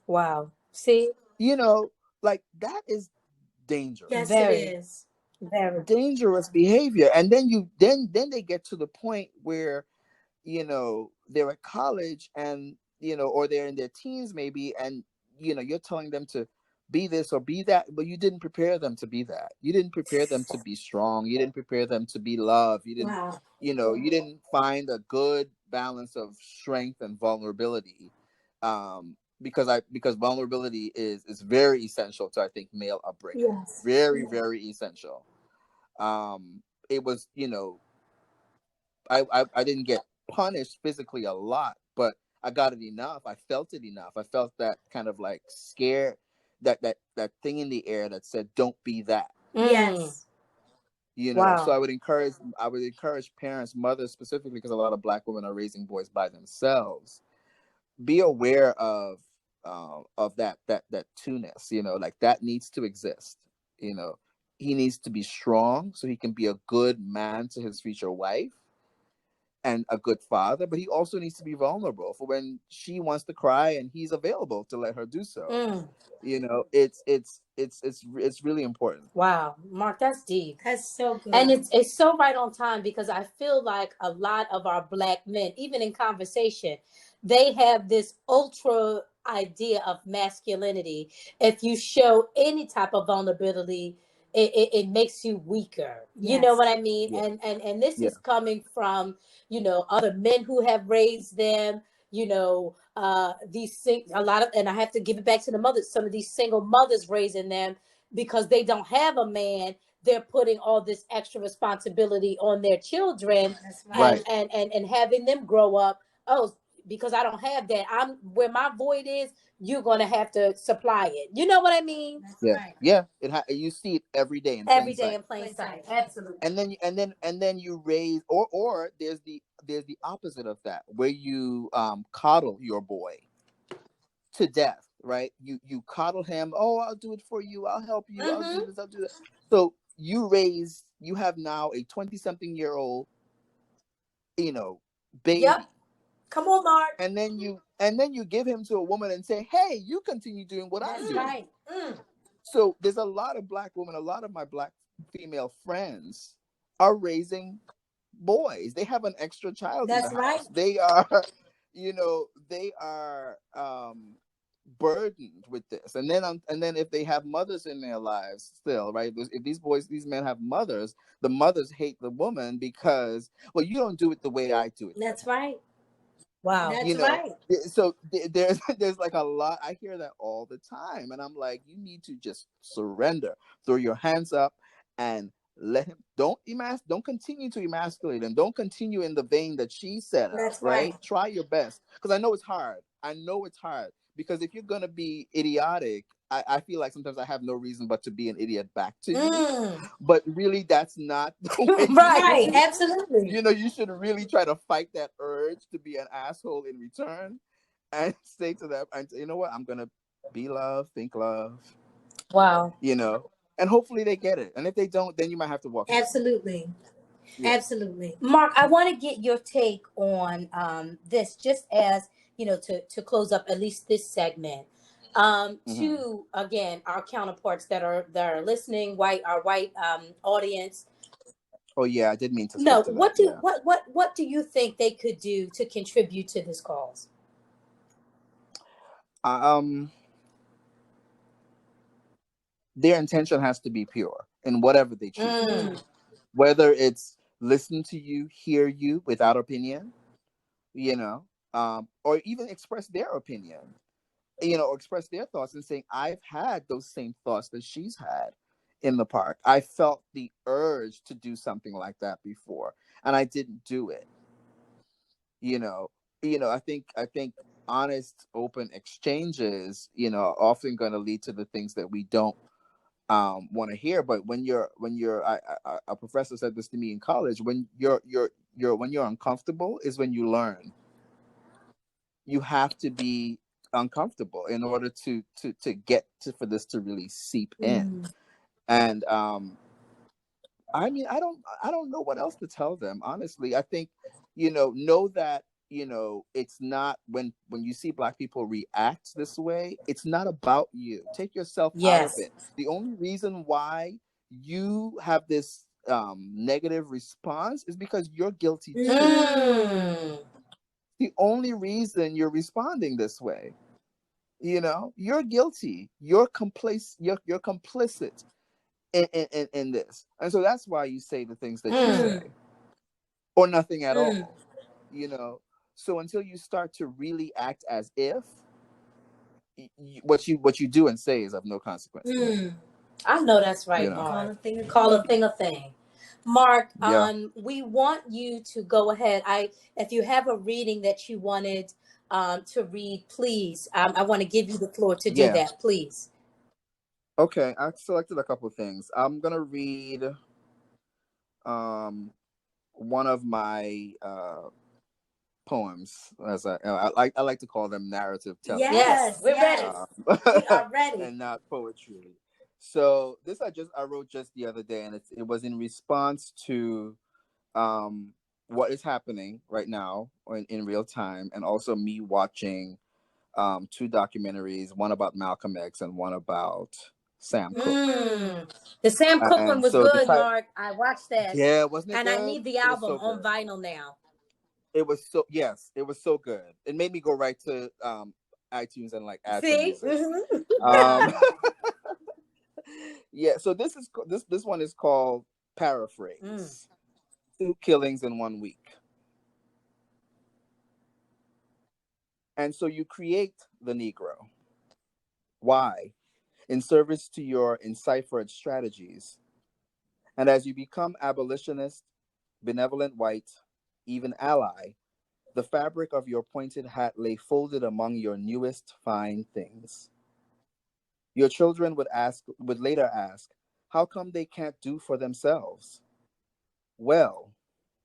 Wow. See? Like, that is dangerous. Yes, very. It is. Very dangerous behavior. And then they get to the point where, they're at college, and, or they're in their teens maybe, and, you're telling them to be this or be that, but you didn't prepare them to be that. You didn't prepare them to be strong. You didn't prepare them to be loved. You didn't, wow. You didn't find a good balance of strength and vulnerability. Because vulnerability is very essential to, I think, male upbringing. Yes. Very, very essential. It was, I didn't get punished physically a lot, but I got it enough. I felt it enough. I felt that kind of like scare, that thing in the air that said, "Don't be that." Yes. Wow. So I would encourage parents, mothers specifically, because a lot of Black women are raising boys by themselves. Be aware of that two-ness, like that needs to exist. He needs to be strong so he can be a good man to his future wife and a good father, but he also needs to be vulnerable for when she wants to cry, and he's available to let her do so. It's really important. Wow, Mark, that's deep. That's so good. And it's so right on time, because I feel like a lot of our Black men, even in conversation, they have this ultra idea of masculinity. If you show any type of vulnerability, it makes you weaker. Yes. You know what I mean? Yeah. And this is coming from, other men who have raised them, these things, a lot of, and I have to give it back to the mothers, some of these single mothers raising them, because they don't have a man, they're putting all this extra responsibility on their children. That's right. And having them grow up, because I don't have that, I'm where my void is, you're gonna have to supply it. You know what I mean? That's right. Yeah. You see it every day in plain sight. In plain sight. Absolutely. And then you raise, or there's the opposite of that, where you coddle your boy to death, right? You coddle him. "Oh, I'll do it for you. I'll help you. Mm-hmm. I'll do this. I'll do that." So you have now a 20-something-year-old, baby. Yep. Come on, Mark. And then you give him to a woman and say, "Hey, you continue doing what I'm doing." Right. So there's a lot of Black women, a lot of my Black female friends are raising boys. They have an extra child. That's in the right. house. They are, they are burdened with this. And then if they have mothers in their lives still, right? If these men have mothers, the mothers hate the woman because, "Well, you don't do it the way I do it." That's right. Wow. That's right. So there's like a lot. I hear that all the time, and I'm like, you need to just surrender, throw your hands up, and let him. Don't continue to emasculate him. Don't continue in the vein that she set up. That's right. Try your best, because I know it's hard. Because if you're gonna be idiotic, I feel like sometimes I have no reason but to be an idiot back to you. But really, that's not the way. Right, absolutely. You know, you should really try to fight that urge to be an asshole in return, and say to them, and you know what, I'm gonna be love, think love. Wow. You know, and hopefully they get it. And if they don't, then you might have to walk away. Absolutely. Yeah. Absolutely. Mark, I want to get your take on this, just as you know, to close up at least this segment. To again, our counterparts that are listening, our white audience. Oh yeah, I did mean to. No, Skip to what that. do Yeah. what do you think they could do to contribute to this cause? Their intention has to be pure in whatever they choose to do. Whether it's listen to you, hear you without opinion, you know, or even express their opinion, you know, or express their thoughts and saying, I've had those same thoughts that she's had in the park. I felt the urge to do something like that before, and I didn't do it. You know, I think honest, open exchanges, you know, are often going to lead to the things that we don't want to hear. But a professor said this to me in college, when when you're uncomfortable is when you learn. You have to be uncomfortable in order to get to, for this to really seep in. And I mean, I don't know what else to tell them, honestly. I think, know that, it's not, when you see Black people react this way, it's not about you. Take yourself out of it. The only reason why you have this negative response is because you're guilty too. The only reason you're responding this way, you're guilty. You're complicit in this. And so that's why you say the things that you say, or nothing at all. So until you start to really act as if, what you do and say is of no consequence to me. I know that's right, Mark. Call a thing a thing. Mark, Yeah. we want you to go ahead. If you have a reading that you wanted to read, please. I want to give you the floor to do that, please. Okay, I selected a couple of things. I'm gonna read one of my poems, as I like to call them narrative telling. Yes, we're ready. We are ready. And not poetry. So this I wrote just the other day, and it was in response to what is happening right now in real time, and also me watching two documentaries, one about Malcolm X and one about Sam Cooke. The Sam Cooke one was good, Mark. I watched that. Yeah, wasn't it and good? I need the album on vinyl now. It was so good. It made me go right to iTunes and add some music. Yeah, so this one is called Paraphrase. 2 killings in 1 week. And so you create the Negro. Why? In service to your enciphered strategies. And as you become abolitionist, benevolent white, even ally, the fabric of your pointed hat lay folded among your newest fine things. Your children would later ask, how come they can't do for themselves? Well,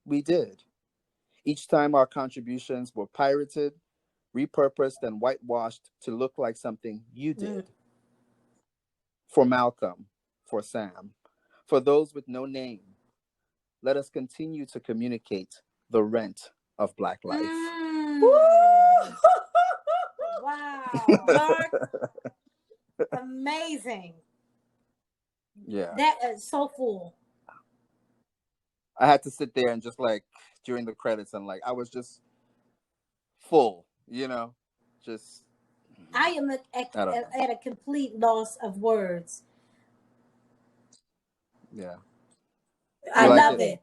we did. Each time our contributions were pirated, repurposed, and whitewashed to look like something you did. For Malcolm, for Sam, for those with no name, let us continue to communicate the rent of Black life. Wow. Mark, amazing. Yeah. That is so full. I had to sit there and just during the credits and I was just full, just. I am at a complete loss of words. Yeah. I love it.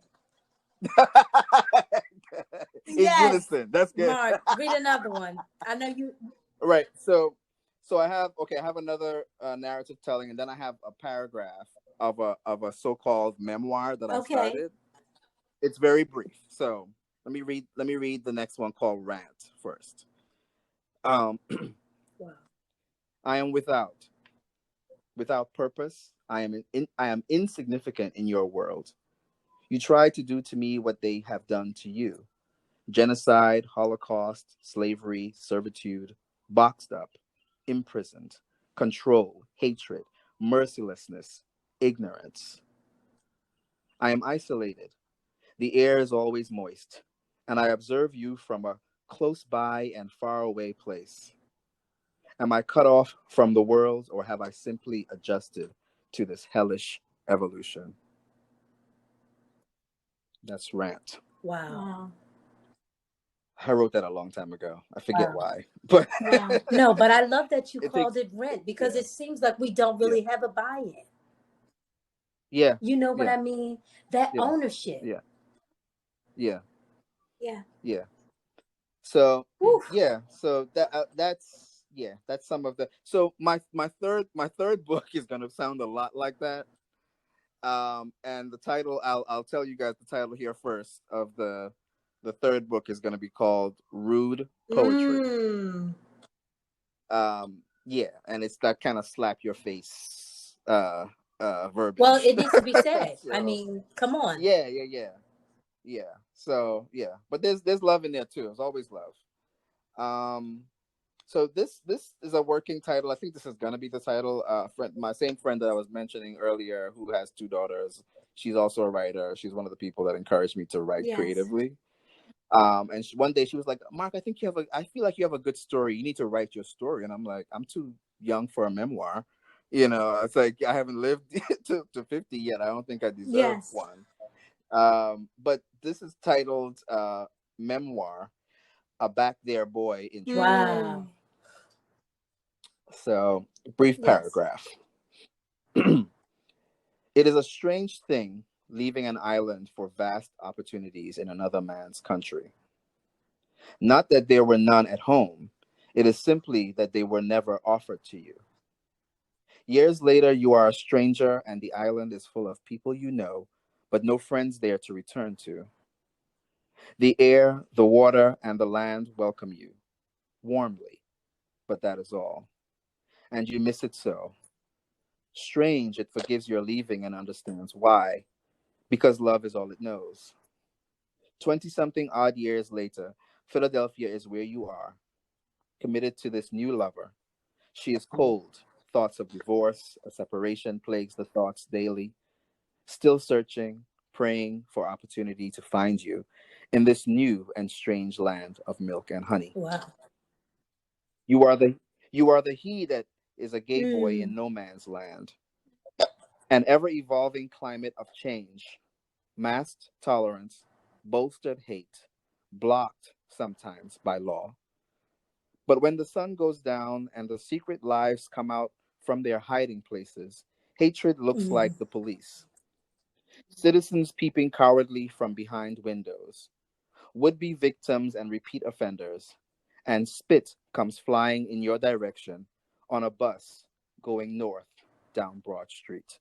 In unison. That's good. Mark, read another one. I know you. Right. So I have another narrative telling, and then I have a paragraph of a so-called memoir that I started. It's very brief. So let me read the next one called Rant first. I am without purpose. I am insignificant in your world. You try to do to me what they have done to you. Genocide, Holocaust, slavery, servitude, boxed up, imprisoned, control, hatred, mercilessness, ignorance. I am isolated. The air is always moist, and I observe you from a close by and far away place. Am I cut off from the world, or have I simply adjusted to this hellish evolution? That's Rant. Wow. I wrote that a long time ago. I forget Wow. why, but Wow. No, but I love that you it called takes. it rent because Yeah, it seems like we don't yeah, really have a buy-in. yeah, You know what yeah, I mean? That yeah, ownership. yeah, yeah, Yeah. yeah. So Woo. yeah, so that's yeah, that's some of the. So my third book is gonna sound a lot like that. And the title, I'll tell you guys the title here first of the third book is gonna be called Rude Poetry. Mm. Yeah, and it's that kind of slap your face Well, verbiage. it needs to be said. I So mean, come on. yeah, yeah, yeah, yeah. So yeah, but there's love in there too. There's always love. Um, so this is a working title. I think this is gonna be the title. My same friend that I was mentioning earlier, who has two daughters, she's also a writer. She's one of the people that encouraged me to write Yes. creatively. And one day she was like, "Mark, I feel like you have a good story. You need to write your story." And I'm like, "I'm too young for a memoir." It's like I haven't lived to 50 yet. I don't think I deserve Yes. one. But this is titled Memoir, A Back There Boy in Trouble. Wow. So, brief Yes. paragraph. It is a strange thing leaving an island for vast opportunities in another man's country. Not that there were none at home, it is simply that they were never offered to you. Years later, you are a stranger, and the island is full of people you know, but no friends there to return to. The air, the water, and the land welcome you warmly, but that is all. And you miss it so. Strange, it forgives your leaving and understands why, because love is all it knows. 20 something odd years later, Philadelphia is where you are, committed to this new lover. She is cold. Thoughts of divorce, a separation plagues the thoughts daily. Still searching, praying for opportunity to find you in this new and strange land of milk and honey. Wow. You are the you are the he that is a gay boy Mm. in no man's land. An ever evolving climate of change, masked tolerance, bolstered hate, blocked sometimes by law. But when the sun goes down and the secret lives come out from their hiding places, hatred looks Mm. like the police. Citizens peeping cowardly from behind windows, would be victims and repeat offenders, and spit comes flying in your direction on a bus going north down Broad Street.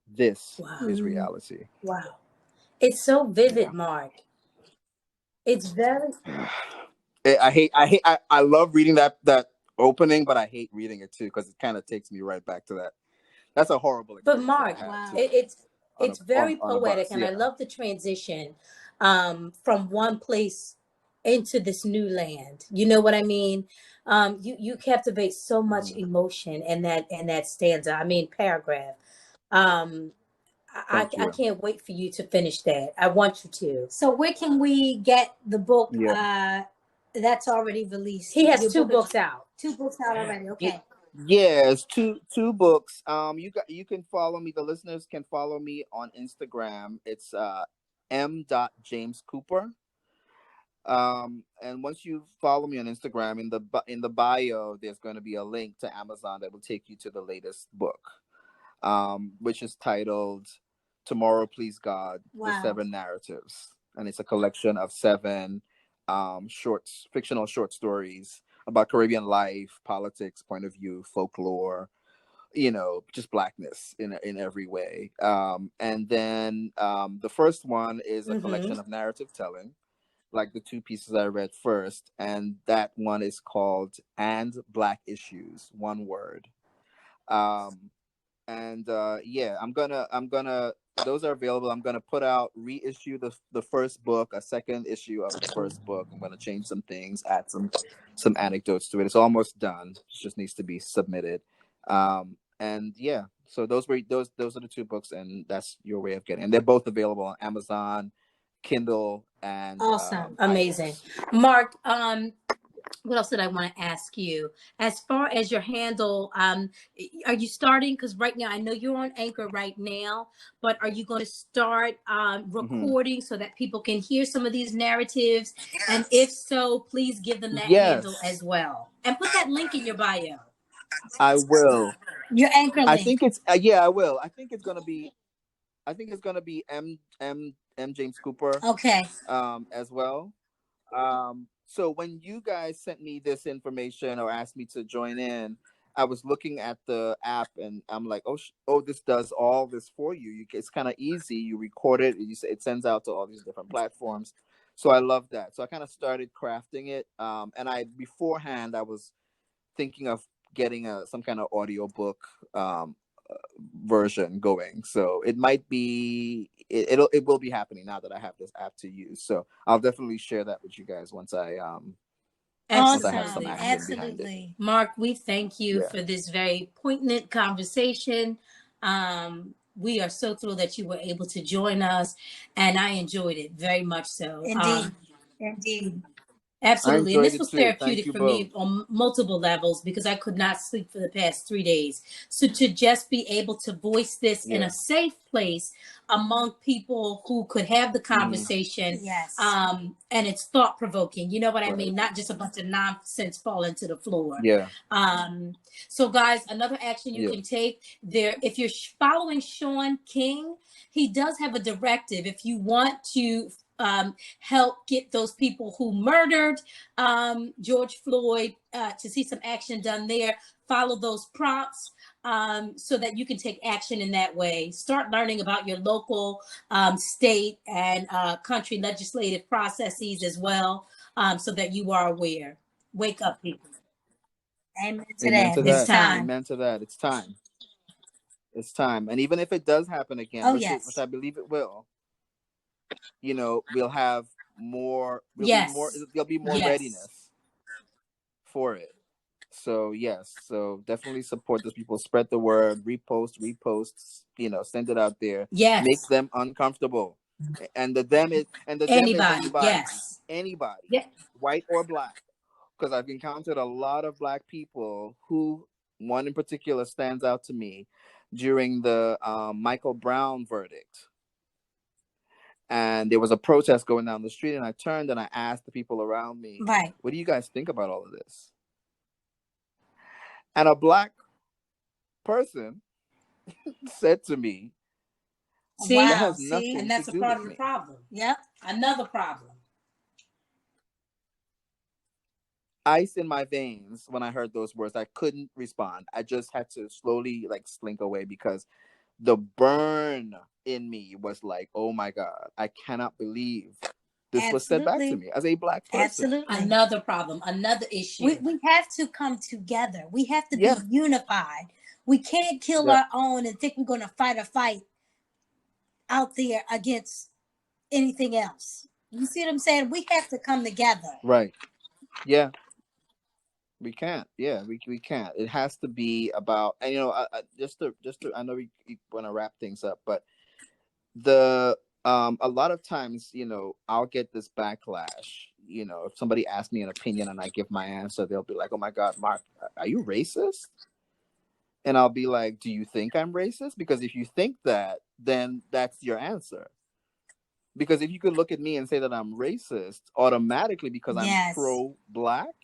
This Wow. is Mm. reality. Wow. It's so Yeah. vivid, Mark. It's very. I love reading that opening, but I hate reading it too because it kind of takes me right back to that. That's a horrible But experience that I Mark, had wow, too it's very on a poetic, bus. and I Yeah. love the transition from one place into this new land. You know what I mean? You captivate so much Mhm. emotion and that stanza. I mean paragraph. Um, Thank I you. can't wait for you to finish that. I want you to. So where can we get the book? Yeah. That's already released. He has two books out. Two books out already. Okay. Yes, two books. You can follow me. The listeners can follow me on Instagram. It's m. James Cooper. And once you follow me on Instagram, in the bio, there's going to be a link to Amazon that will take you to the latest book, which is titled "Tomorrow, Please God: The Wow. Seven Narratives," and it's a collection of seven fictional short stories about Caribbean life, politics, point of view, folklore, just blackness in every way. And then the first one is a Mm-hmm. collection of narrative telling, like the two pieces I read first, and that one is called "And Black Issues," one word. Um, and yeah, I'm gonna those are available. I'm gonna put out reissue the first book, a second issue of the first book. I'm gonna change some things, add some anecdotes to it. It's almost done. It just needs to be submitted. And yeah, so those are the two books, and that's your way of getting. And they're both available on Amazon, Kindle, and Awesome. Amazing. iBooks. Mark, what else did I want to ask you? As far as your handle, are you starting? Because right now, I know you're on Anchor right now, but are you going to start recording so that people can hear some of these narratives? And if so, please give them that handle Yes, as well. And put that link in your bio. I will. Your Anchor I link. think it's yeah, I will. I think it's gonna be M James Cooper Okay. as well. So when you guys sent me this information or asked me to join in, I was looking at the app and I'm like, oh, this does all this for you. It's kind of easy. You record it, and it sends out to all these different platforms. So I love that. So I kind of started crafting it. And I beforehand I was thinking of getting some kind of audiobook um, version going. So it might be it will be happening now that I have this app to use. So I'll definitely share that with you guys once I have some Absolutely. Awesome. action behind it. Absolutely. Mark, we thank you Yeah. for this very poignant conversation. We are so thrilled that you were able to join us, and I enjoyed it very much so. Indeed. Indeed. I Absolutely. And enjoyed this it was too. Thank therapeutic you for both. me on multiple levels because I could not sleep for the past 3 days. So to just be able to voice this in Yeah. a safe place among people who could have the Mm-hmm. conversation, Yes. and it's thought provoking. You know what I Right. mean? Not just a bunch of nonsense falling to the floor. Yeah. So guys, another action you Yeah. can take there, if you're following Sean King, he does have a directive. If you want to help get those people who murdered George Floyd to see some action done there, follow those prompts so that you can take action in that way. Start learning about your local, state, and country legislative processes as well, so that you are aware. Wake up, people. Amen to Amen that. to It's It's that. time. time. Amen to that. It's time. It's time. And even if it does happen again, Oh, which yes. I believe it will, we'll have more. Yes. There'll be more Yes. readiness for it. So yes, so definitely support those people. Spread the word, reposts. Send it out there. Make Yes. them uncomfortable. And the them is Anybody. anybody, Yes. anybody, Yeah. white or black. Because I've encountered a lot of black people who, one in particular stands out to me during the Michael Brown verdict. And there was a protest going down the street, and I turned and I asked the people around me, Right. "What do you guys think about all of this?" And a black person said to me, "That See? Wow. has See? And nothing to that's a do part with of the me." problem. Yep. Another problem. Ice in my veins when I heard those words. I couldn't respond. I just had to slowly slink away because the burn in me was like, "Oh my God, I cannot believe this was said back to Absolutely. me as a black person." Absolutely. Another problem. Another issue. We have to come together. We have to be Yeah. unified. We can't kill Yeah. our own and think we're going to fight a fight out there against anything else. You see what I'm saying? We have to come together. Right. Yeah. We can't. Yeah, we can't. It has to be about, and just to I know we want to wrap things up, but the a lot of times, I'll get this backlash. If somebody asks me an opinion and I give my answer, they'll be like, "Oh my God, Mark, are you racist?" And I'll be like, "Do you think I'm racist? Because if you think that, then that's your answer. Because if you could look at me and say that I'm racist automatically because I'm Yes. pro-black,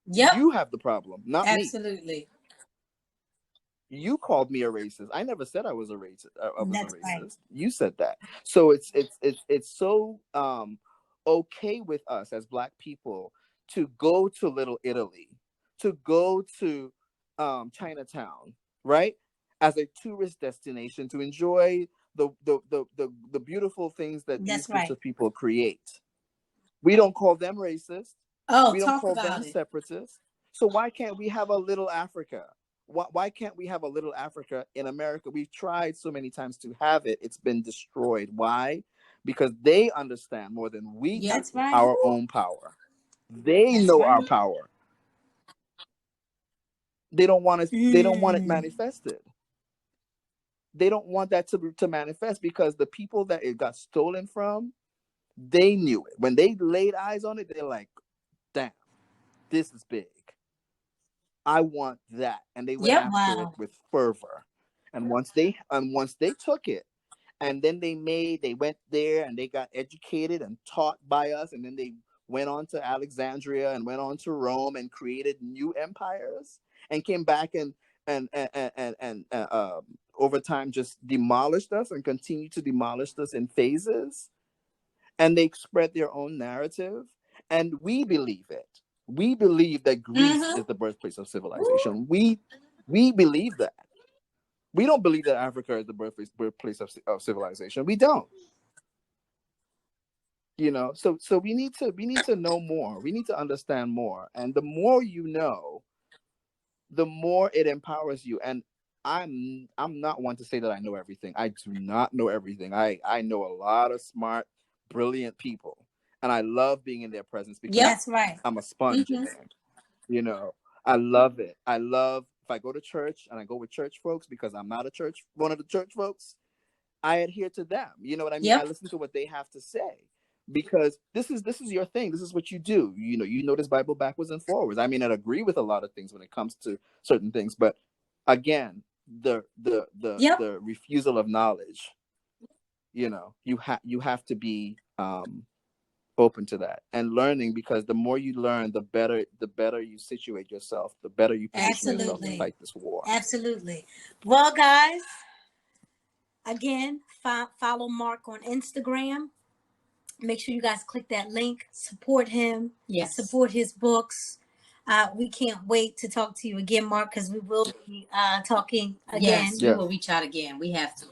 Yep. you have the problem, not me. Absolutely. You called me a racist. I never said I was a racist. I was a That's right. racist. You said that. So it's so okay with us as black people to go to Little Italy, to go to Chinatown, right? As a tourist destination to enjoy the beautiful things that these That's groups right. of people create. We don't call them racist. Oh, We don't talk call about them it. separatists. So why can't we have a little Africa? Why can't we have a little Africa in America? We've tried so many times to have it. It's been destroyed. Why? Because they understand more than we do That's right. our own power. They know our power. They don't want it. They don't want it manifested. They don't want that to manifest, because the people that it got stolen from, they knew it. When they laid eyes on it, they're like, damn, this is big. I want that. And they went after it with fervor. And once they took it, and then they went there and they got educated and taught by us, and then they went on to Alexandria and went on to Rome and created new empires, and came back and over time just demolished us and continued to demolish us in phases. And they spread their own narrative, and we believe it. We believe that Greece is the birthplace of civilization. We believe that. We don't believe that Africa is the birthplace of civilization. We don't. You know, so we need to know more. We need to understand more. And the more you know, the more it empowers you. And I'm not one to say that I know everything. I do not know everything. I know a lot of smart, brilliant people. And I love being in their presence, because that's right. I'm a sponge in there. You know, I love it. I love, if I go to church and I go with church folks, because I'm not one of the church folks, I adhere to them. You know what I mean? I listen to what they have to say, because this is your thing. This is what you do. You know this Bible backwards and forwards. I mean, I agree with a lot of things when it comes to certain things, but again, the refusal of knowledge. You know, you have to be open to that and learning, because the more you learn, the better you situate yourself, the better you position yourself to fight this war. Absolutely. Well, guys, again, follow Mark on Instagram. Make sure you guys click that link. Support him. Yes. Support his books. We can't wait to talk to you again, Mark, because we will be talking again. Yes, we will reach out again. We have to.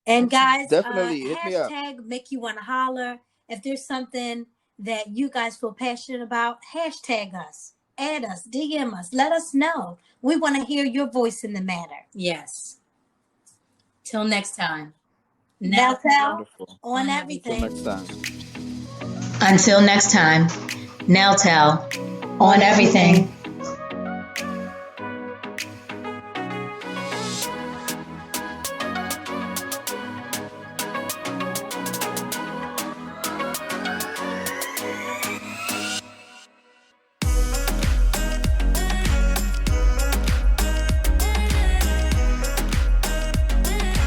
And guys, definitely hit me up. Hashtag make you want to holler. If there's something that you guys feel passionate about, hashtag us, add us, DM us, let us know. We want to hear your voice in the matter. Yes. Till next time. Now tell on everything. Till next time. Until next time, now tell on everything.